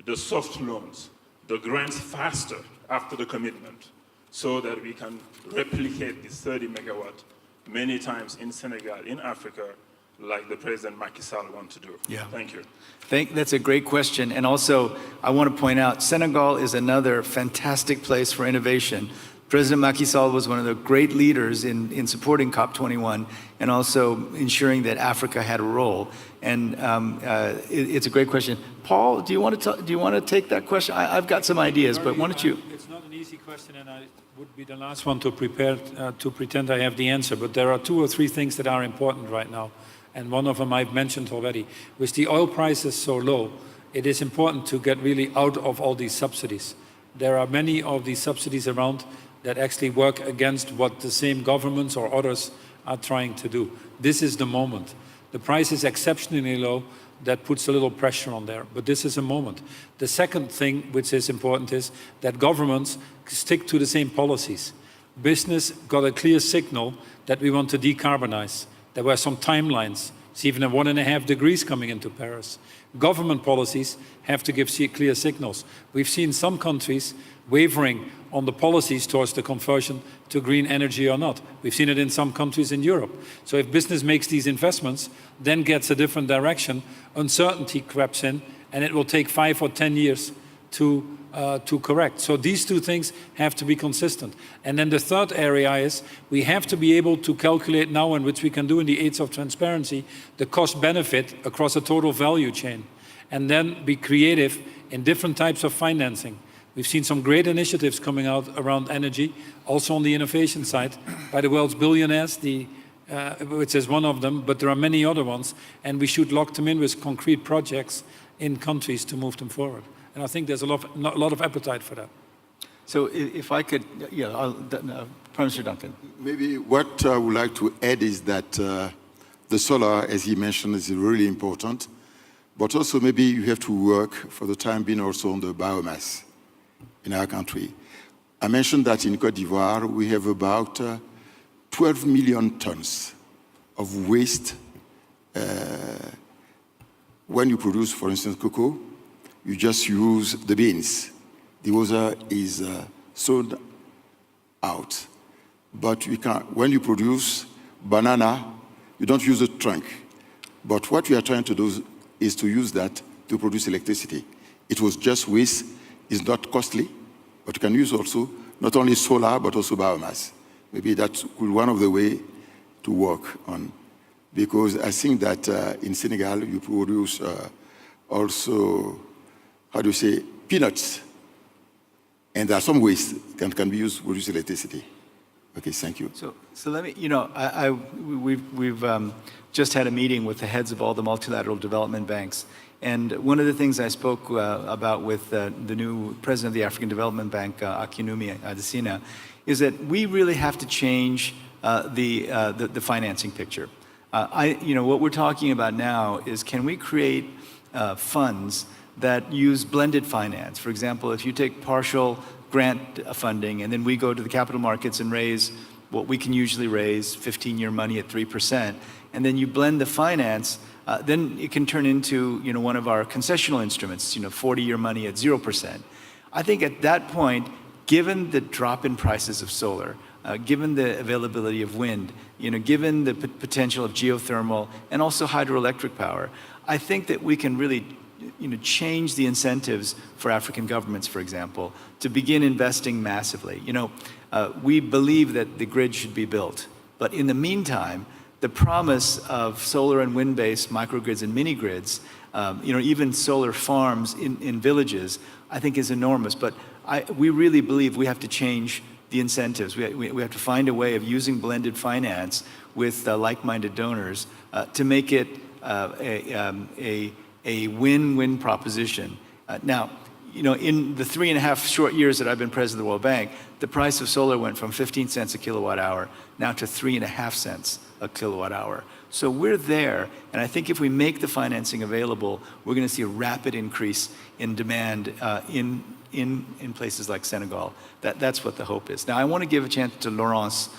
the soft loans, the grants faster after the commitment so that we can replicate this 30 megawatt many times in Senegal, in Africa, like the President Macky Sall wants to do? Yeah. Thank you. That's a great question. And also, I want to point out, Senegal is another fantastic place for innovation. President Macky Sall was one of the great leaders in supporting COP21 and also ensuring that Africa had a role. And it's a great question. Paul, do you want to take that question? I've got some ideas, but why don't you? It's not an easy question, and I would be the last one to pretend I have the answer. But there are 2 or 3 things that are important right now, and one of them I've mentioned already. With the oil prices so low, it is important to get really out of all these subsidies. There are many of these subsidies around that actually work against what the same governments or others are trying to do. This is the moment. The price is exceptionally low. That puts a little pressure on there, but this is a moment. The second thing which is important is that governments stick to the same policies. Business got a clear signal that we want to decarbonize. There were some timelines. It's even a 1.5 degrees coming into Paris. Government policies have to give clear signals. We've seen some countries wavering on the policies towards the conversion to green energy or not. We've seen it in some countries in Europe. So if business makes these investments, then gets a different direction, uncertainty creeps in, and it will take 5 or 10 years to correct. So these 2 things have to be consistent. And then the third area is we have to be able to calculate now, and which we can do in the age of transparency, the cost benefit across a total value chain, and then be creative in different types of financing. We've seen some great initiatives coming out around energy, also on the innovation side, by the world's billionaires, which is one of them, but there are many other ones, and we should lock them in with concrete projects in countries to move them forward. And I think there's a lot of appetite for that. So if I could, Prime Minister Duncan. Maybe what I would like to add is that the solar, as he mentioned, is really important. But also maybe you have to work for the time being also on the biomass in our country. I mentioned that in Côte d'Ivoire, we have about 12 million tons of waste. When you produce, for instance, cocoa, you just use the beans. The other is sold out. But when you produce banana, you don't use the trunk. But what we are trying to do is to use that to produce electricity. It was just waste, it's not costly, but you can use also not only solar, but also biomass. Maybe that's one of the ways to work on. Because I think that in Senegal, you produce also, how do you say, peanuts. And there are some waste that can be used to produce electricity. Okay, thank you. So let me, we've just had a meeting with the heads of all the multilateral development banks. And one of the things I spoke about with the new president of the African Development Bank, Akinwumi Adesina, is that we really have to change the financing picture. What we're talking about now is, can we create funds that use blended finance? For example, if you take partial grant funding and then we go to the capital markets and raise what we can usually raise, 15-year money at 3%, and then you blend the finance, then it can turn into one of our concessional instruments, 40-year money at 0%. I think at that point, given the drop in prices of solar, given the availability of wind, given the potential of geothermal and also hydroelectric power, I think that we can really change the incentives for African governments, for example, to begin investing massively. We believe that the grid should be built, but in the meantime, the promise of solar and wind-based microgrids and mini-grids, even solar farms in villages, I think is enormous. But we really believe we have to change the incentives. We have to find a way of using blended finance with like-minded donors to make it a win-win proposition. Now, in the 3.5 short years that I've been president of the World Bank, the price of solar went from 15 cents a kilowatt hour now to 3.5 cents a kilowatt hour. So we're there, and I think if we make the financing available, we're going to see a rapid increase in demand in places like Senegal. That's what the hope is. Now, I want to give a chance to Laurence.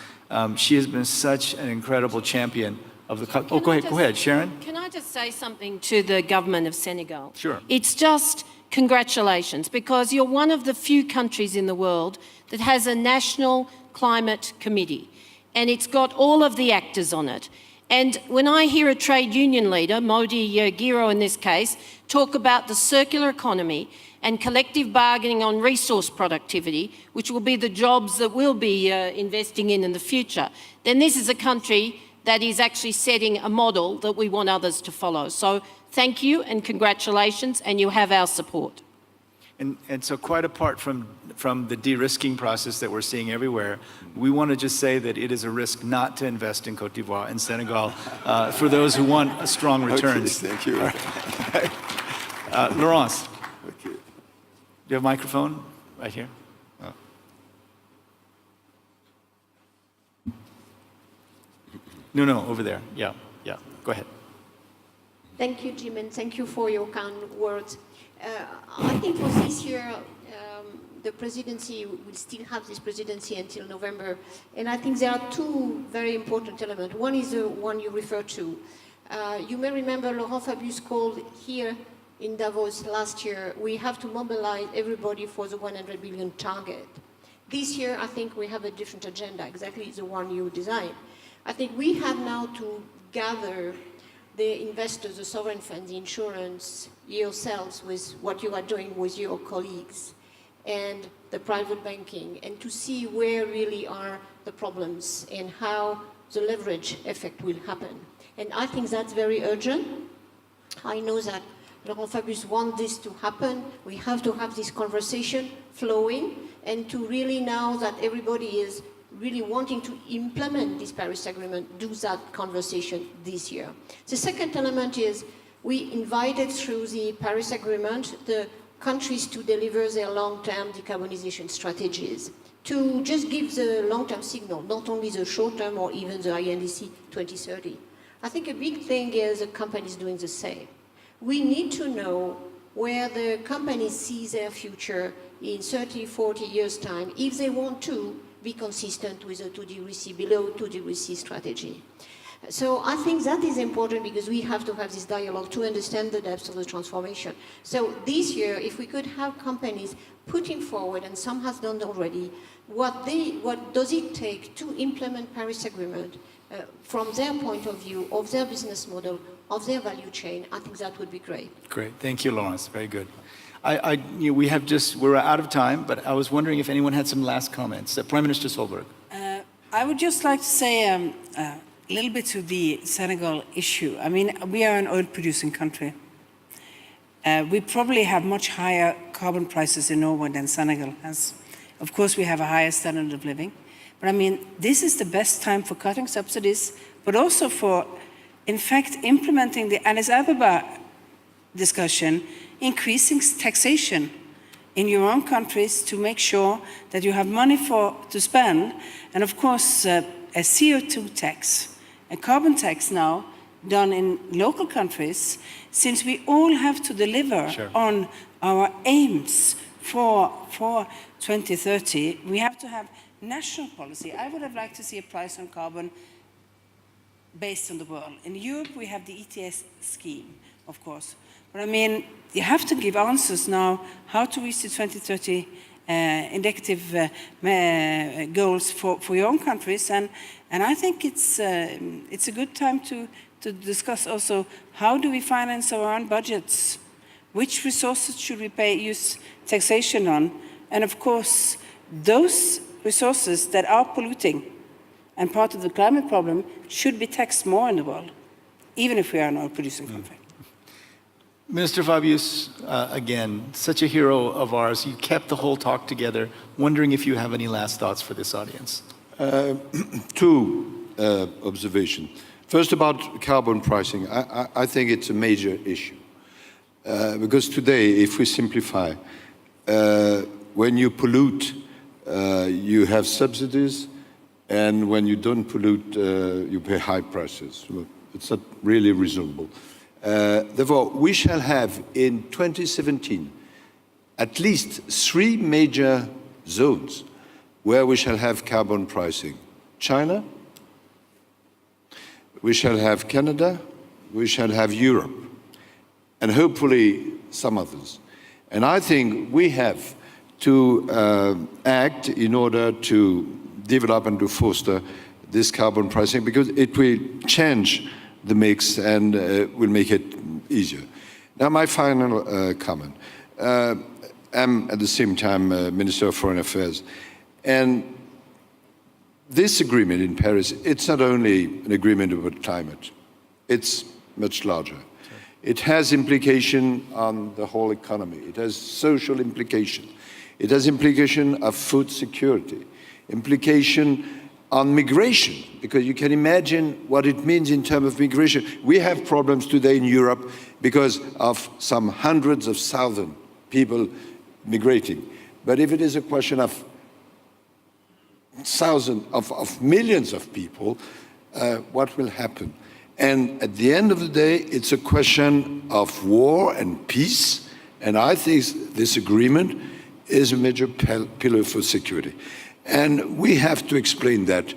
She has been such an incredible champion of the... Go ahead, Sharon. Can I just say something to the government of Senegal? Sure. It's just congratulations, because you're one of the few countries in the world that has a national climate committee, and it's got all of the actors on it. And when I hear a trade union leader, Modi Giro in this case, talk about the circular economy and collective bargaining on resource productivity, which will be the jobs that we'll be investing in the future, then this is a country that is actually setting a model that we want others to follow. So thank you and congratulations, and you have our support. And so quite apart from the de-risking process that we're seeing everywhere, we want to just say that it is a risk not to invest in Côte d'Ivoire and Senegal for those who want strong returns. Okay, thank you. Right. Laurence, Okay. do you have a microphone right here? Oh. No, over there. Yeah, go ahead. Thank you, Jim, and thank you for your kind words. I think for this year, the presidency will still have this presidency until November, and I think there are two very important elements. One is the one you referred to. You may remember Laurent Fabius called here in Davos last year, we have to mobilize everybody for the 100 billion target. This year, I think we have a different agenda, exactly the one you designed. I think we have now to gather the investors, the sovereign funds, the insurance, yourselves with what you are doing with your colleagues, and the private banking, and to see where really are the problems and how the leverage effect will happen. And I think that's very urgent. I know that Laurent Fabius wants this to happen. We have to have this conversation flowing, and to really now that everybody is really wanting to implement this Paris Agreement, do that conversation this year. The second element is we invited through the Paris Agreement the countries to deliver their long-term decarbonization strategies, to just give the long-term signal, not only the short-term or even the INDC 2030. I think a big thing is the companies doing the same. We need to know where the companies see their future in 30, 40 years' time, if they want to be consistent with a 2°C, below 2°C strategy. So I think that is important because we have to have this dialogue to understand the depths of the transformation. So this year, if we could have companies putting forward, and some has done already, what does it take to implement Paris Agreement from their point of view, of their business model, of their value chain, I think that would be great. Great. Thank you, Lawrence. Very good. We're out of time, but I was wondering if anyone had some last comments. Prime Minister Solberg. I would just like to say a little bit to the Senegal issue. I mean, we are an oil-producing country. We probably have much higher carbon prices in Norway than Senegal has. Of course, we have a higher standard of living. But I mean, this is the best time for cutting subsidies, but also for, in fact, implementing the Addis Ababa discussion, increasing taxation in your own countries to make sure that you have money to spend. And of course, a CO2 tax, a carbon tax now, done in local countries, since we all have to deliver on our aims for 2030, we have to have national policy. I would have liked to see a price on carbon based on the world. In Europe, we have the ETS scheme, of course. But I mean, you have to give answers now how to reach the 2030 indicative goals for your own countries. And I think it's a good time to discuss also how do we finance our own budgets? Which resources should we use taxation on? And of course, those resources that are polluting and part of the climate problem should be taxed more in the world, even if we are an oil-producing country. Minister Fabius, again, such a hero of ours. You kept the whole talk together. Wondering if you have any last thoughts for this audience. Two observations. First, about carbon pricing. I think it's a major issue. Because today, if we simplify, when you pollute, you have subsidies, and when you don't pollute, you pay high prices. It's not really reasonable. Therefore, we shall have in 2017 at least 3 major zones where we shall have carbon pricing. China, we shall have Canada, we shall have Europe, and hopefully some others. And I think we have to act in order to develop and to foster this carbon pricing, because it will change the mix and will make it easier. Now, my final comment. I'm at the same time Minister of Foreign Affairs, and this agreement in Paris, it's not only an agreement about climate, it's much larger. It has implication on the whole economy. It has social implication. It has implication of food security, implication on migration, because you can imagine what it means in terms of migration. We have problems today in Europe because of some hundreds of thousands people migrating. But if it is a question of thousands of millions of people, what will happen? And at the end of the day, it's a question of war and peace, and I think this agreement is a major pillar for security. And we have to explain that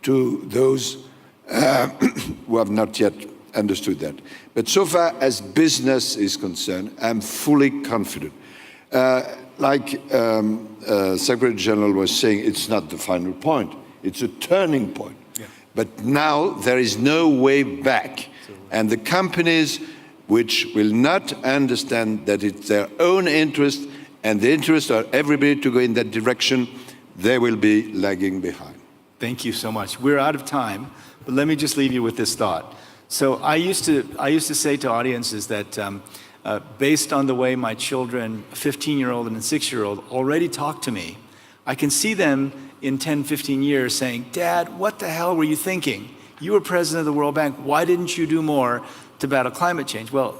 to those who have not yet understood that. But so far as business is concerned, I'm fully confident. Like Secretary General was saying, it's not the final point. It's a turning point. Yeah. But now there is no way back. And the companies which will not understand that it's their own interest and the interest of everybody to go in that direction, they will be lagging behind. Thank you so much. We're out of time, but let me just leave you with this thought. So I used to say to audiences that based on the way my children, a 15-year-old and a 6-year-old, already talk to me, I can see them in 10, 15 years saying, "Dad, what the hell were you thinking? You were president of the World Bank. Why didn't you do more to battle climate change?" Well,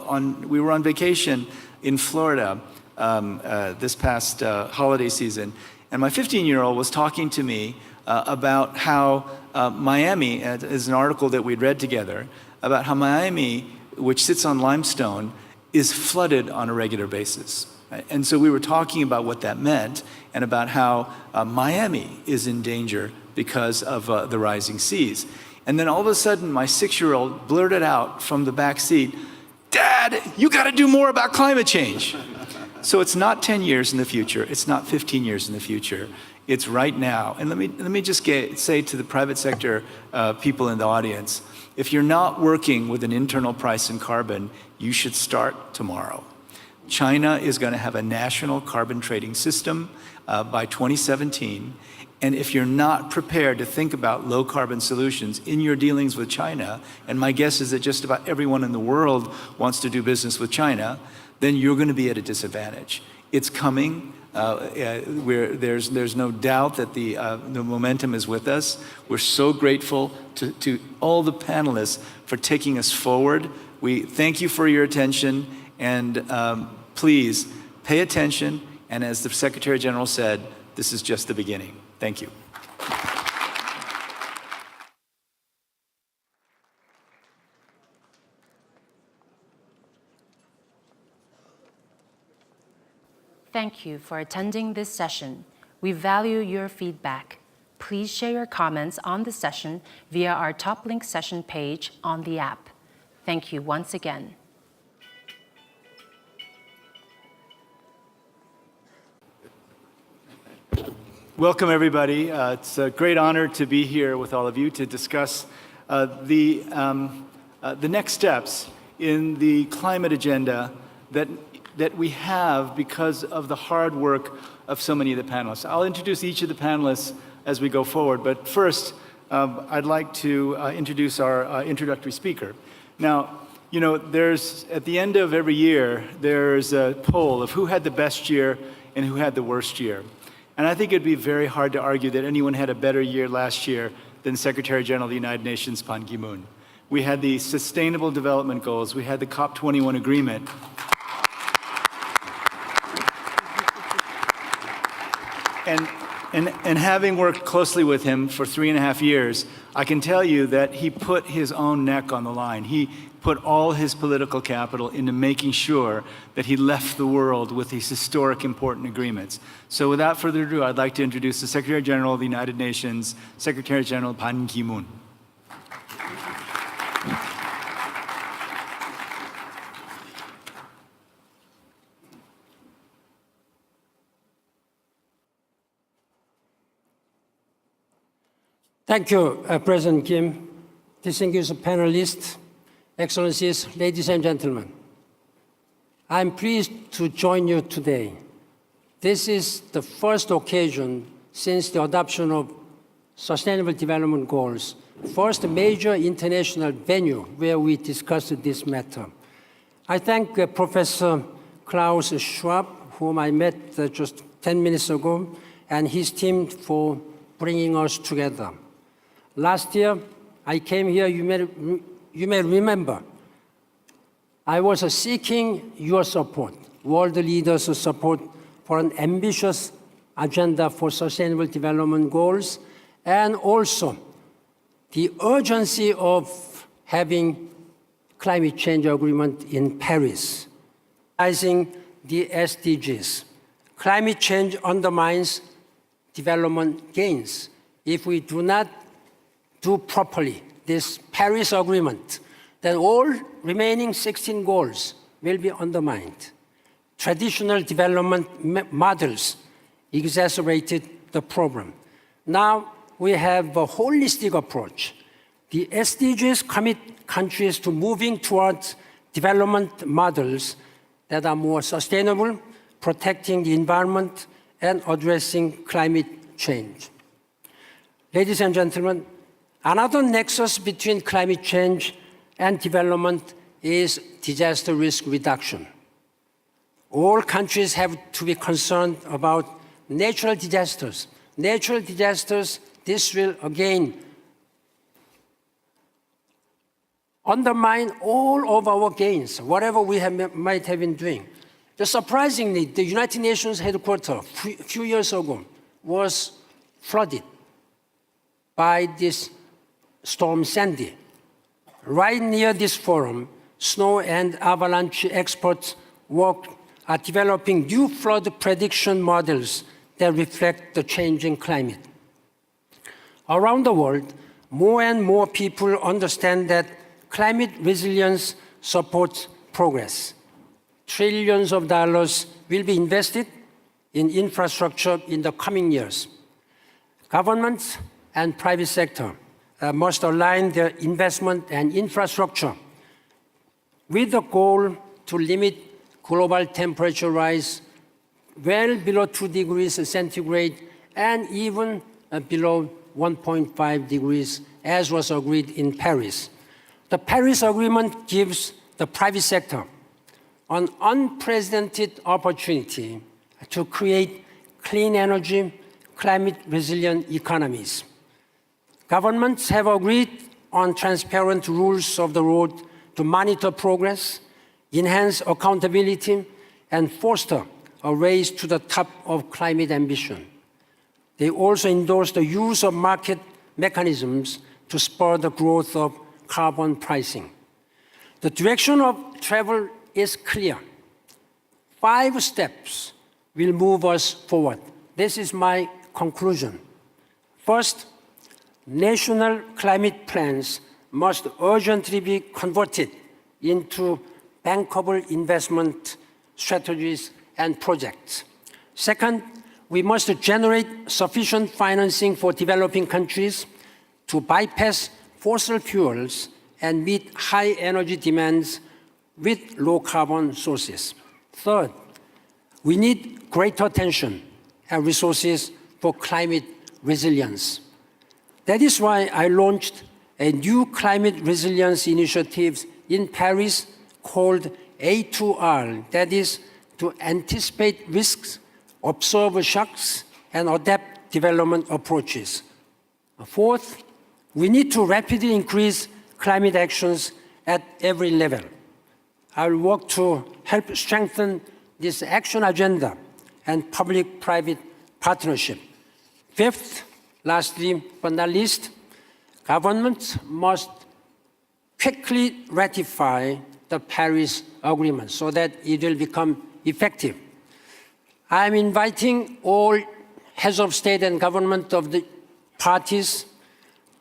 we were on vacation in Florida this past holiday season, and my 15-year-old was talking to me about how Miami, is an article that we'd read together, about how Miami, which sits on limestone, is flooded on a regular basis. Right? And so we were talking about what that meant and about how Miami is in danger because of the rising seas. And then all of a sudden, my 6-year-old blurted out from the back seat, "Dad, you got to do more about climate change." So it's not 10 years in the future. It's not 15 years in the future. It's right now. And let me just say to the private sector people in the audience, if you're not working with an internal price in carbon, you should start tomorrow. China is going to have a national carbon trading system by 2017. And if you're not prepared to think about low carbon solutions in your dealings with China, and my guess is that just about everyone in the world wants to do business with China, then you're going to be at a disadvantage. It's coming. There's no doubt that the momentum is with us. We're so grateful to all the panelists for taking us forward. We thank you for your attention, and please pay attention. And as the Secretary General said, this is just the beginning. Thank you. Thank you for attending this session. We value your feedback. Please share your comments on the session via our top link session page on the app. Thank you once again. Welcome, everybody. It's a great honor to be here with all of you to discuss the next steps in the climate agenda that we have because of the hard work of so many of the panelists. I'll introduce each of the panelists as we go forward, but first, I'd like to introduce our introductory speaker. Now, you know, at the end of every year, there's a poll of who had the best year and who had the worst year. And I think it'd be very hard to argue that anyone had a better year last year than Secretary General of the United Nations, Ban Ki-moon. We had the Sustainable Development Goals, we had the COP21 agreement. And having worked closely with him for 3.5 years, I can tell you that he put his own neck on the line. He put all his political capital into making sure that he left the world with these historic, important agreements. So without further ado, I'd like to introduce the Secretary General of the United Nations, Secretary General Ban Ki-moon. Thank you, President Kim, distinguished panelists, Excellencies, ladies and gentlemen. I'm pleased to join you today. This is the first occasion since the adoption of Sustainable Development Goals, first major international venue where we discussed this matter. I thank Professor Klaus Schwab, whom I met just 10 minutes ago, and his team for bringing us together. Last year, I came here, you may remember, I was seeking your support, world leaders' support for an ambitious agenda for Sustainable Development Goals, and also the urgency of having climate change agreement in Paris, realizing the SDGs. Climate change undermines development gains. If we do not do properly this Paris Agreement, then all remaining 16 goals will be undermined. Traditional development models exacerbated the problem. Now we have a holistic approach. The SDGs commit countries to moving towards development models that are more sustainable, protecting the environment, and addressing climate change. Ladies and gentlemen, another nexus between climate change and development is disaster risk reduction. All countries have to be concerned about natural disasters. Natural disasters, this will again undermine all of our gains, whatever we might have been doing. Just surprisingly, the United Nations headquarters a few years ago was flooded. by this Storm Sandy. Right near this forum, snow and avalanche experts are developing new flood prediction models that reflect the changing climate. Around the world, more and more people understand that climate resilience supports progress. Trillions of dollars will be invested in infrastructure in the coming years. Governments and private sector must align their investment and infrastructure with the goal to limit global temperature rise well below 2 degrees centigrade and even below 1.5 degrees, as was agreed in Paris. The Paris Agreement gives the private sector an unprecedented opportunity to create clean energy, climate-resilient economies. Governments have agreed on transparent rules of the road to monitor progress, enhance accountability, and foster a race to the top of climate ambition. They also endorse the use of market mechanisms to spur the growth of carbon pricing. The direction of travel is clear. 5 steps will move us forward. This is my conclusion. First, national climate plans must urgently be converted into bankable investment strategies and projects. Second, we must generate sufficient financing for developing countries to bypass fossil fuels and meet high energy demands with low carbon sources. Third, we need greater attention and resources for climate resilience. That is why I launched a new climate resilience initiative in Paris called A2R, that is to anticipate risks, observe shocks, and adapt development approaches. Fourth, we need to rapidly increase climate actions at every level. I will work to help strengthen this action agenda and public-private partnership. Fifth, lastly but not least, governments must quickly ratify the Paris Agreement so that it will become effective. I am inviting all heads of state and government of the parties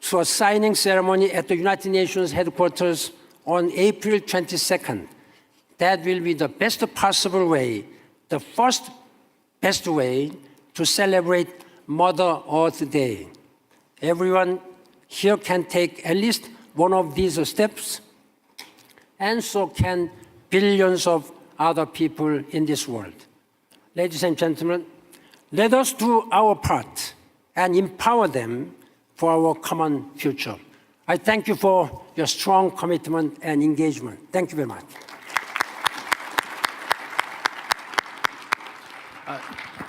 to a signing ceremony at the United Nations headquarters on April 22nd. That will be the best possible way, the first best way to celebrate Mother Earth Day. Everyone here can take at least one of these steps, and so can billions of other people in this world. Ladies and gentlemen, let us do our part and empower them for our common future. I thank you for your strong commitment and engagement. Thank you very much.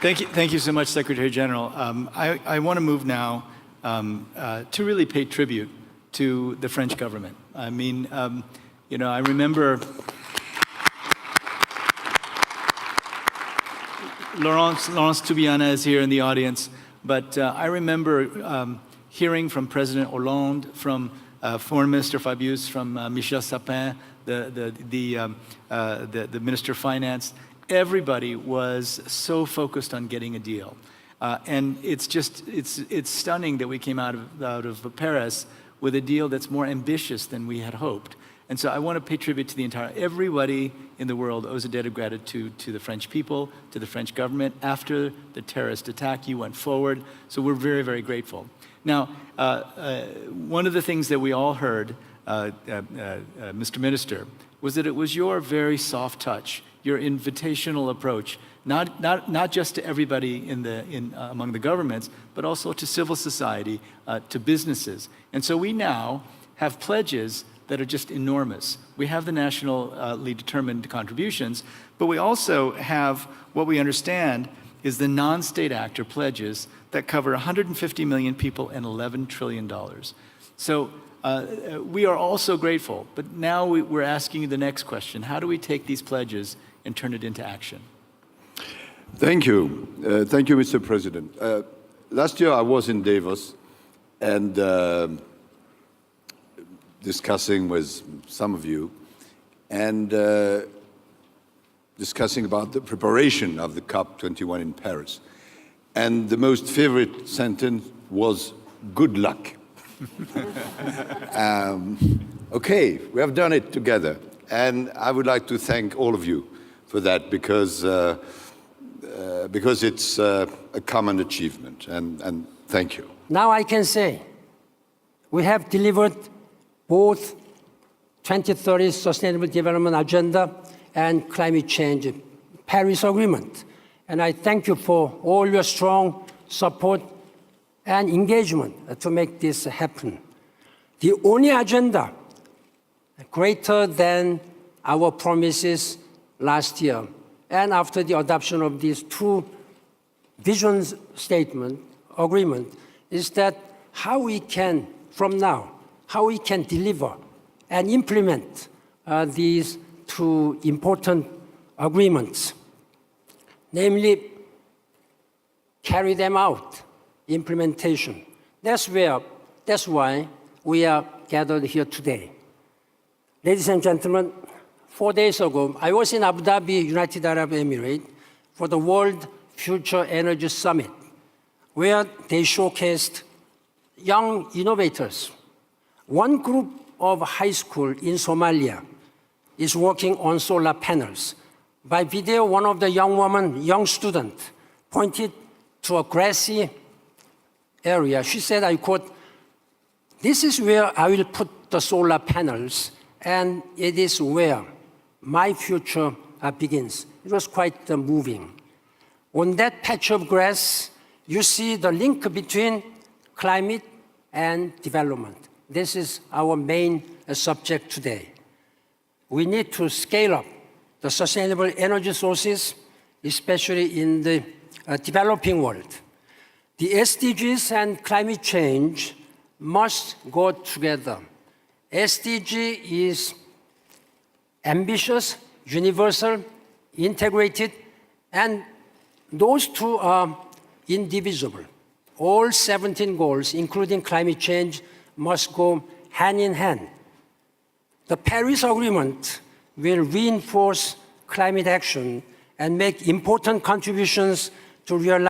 Thank you so much, Secretary General. I want to move now to really pay tribute to the French government. I mean, I remember Laurence Toubiana is here in the audience, but I remember hearing from President Hollande, from Foreign Minister Fabius, from Michel Sapin, the Minister of Finance. Everybody was so focused on getting a deal. And it's stunning that we came out of Paris with a deal that's more ambitious than we had hoped. And so I want to pay tribute to everybody in the world owes a debt of gratitude to the French people, to the French government. After the terrorist attack, you went forward. So we're very, very grateful. Now, one of the things that we all heard, Mr. Minister, was that it was your very soft touch, your invitational approach, not just to everybody among the governments, but also to civil society, to businesses. And so we now have pledges that are just enormous. We have the nationally determined contributions, but we also have what we understand is the non-state actor pledges that cover 150 million people and $11 trillion. So we are also grateful, but now we're asking you the next question. How do we take these pledges and turn it into action? Thank you. Thank you, Mr. President. Last year I was in Davos, and discussing with some of you, and discussing about the preparation of the COP21 in Paris. And the most favorite sentence was, "Good luck." Okay, we have done it together. And I would like to thank all of you for that, because it's a common achievement, and thank you. Now I can say we have delivered both 2030 Sustainable Development Agenda and climate change Paris Agreement. And I thank you for all your strong support and engagement to make this happen. The only agenda greater than our promises last year and after the adoption of these two vision statement agreement is that how we can, from now, how we can deliver and implement these two important agreements, namely carry them out, implementation. That's why we are gathered here today. Ladies and gentlemen, 4 days ago, I was in Abu Dhabi, United Arab Emirates, for the World Future Energy Summit, where they showcased young innovators. One group of high school in Somalia is working on solar panels. By video, one of the young student, pointed to a grassy area. She said, I quote, "This is where I will put the solar panels, and it is where my future begins." It was quite moving. On that patch of grass, you see the link between climate and development. This is our main subject today. We need to scale up the sustainable energy sources, especially in the developing world. The SDGs and climate change must go together. SDG is ambitious, universal, integrated, and those two are indivisible. All 17 goals, including climate change, must go hand in hand. The Paris Agreement will reinforce climate action and make important contributions to realize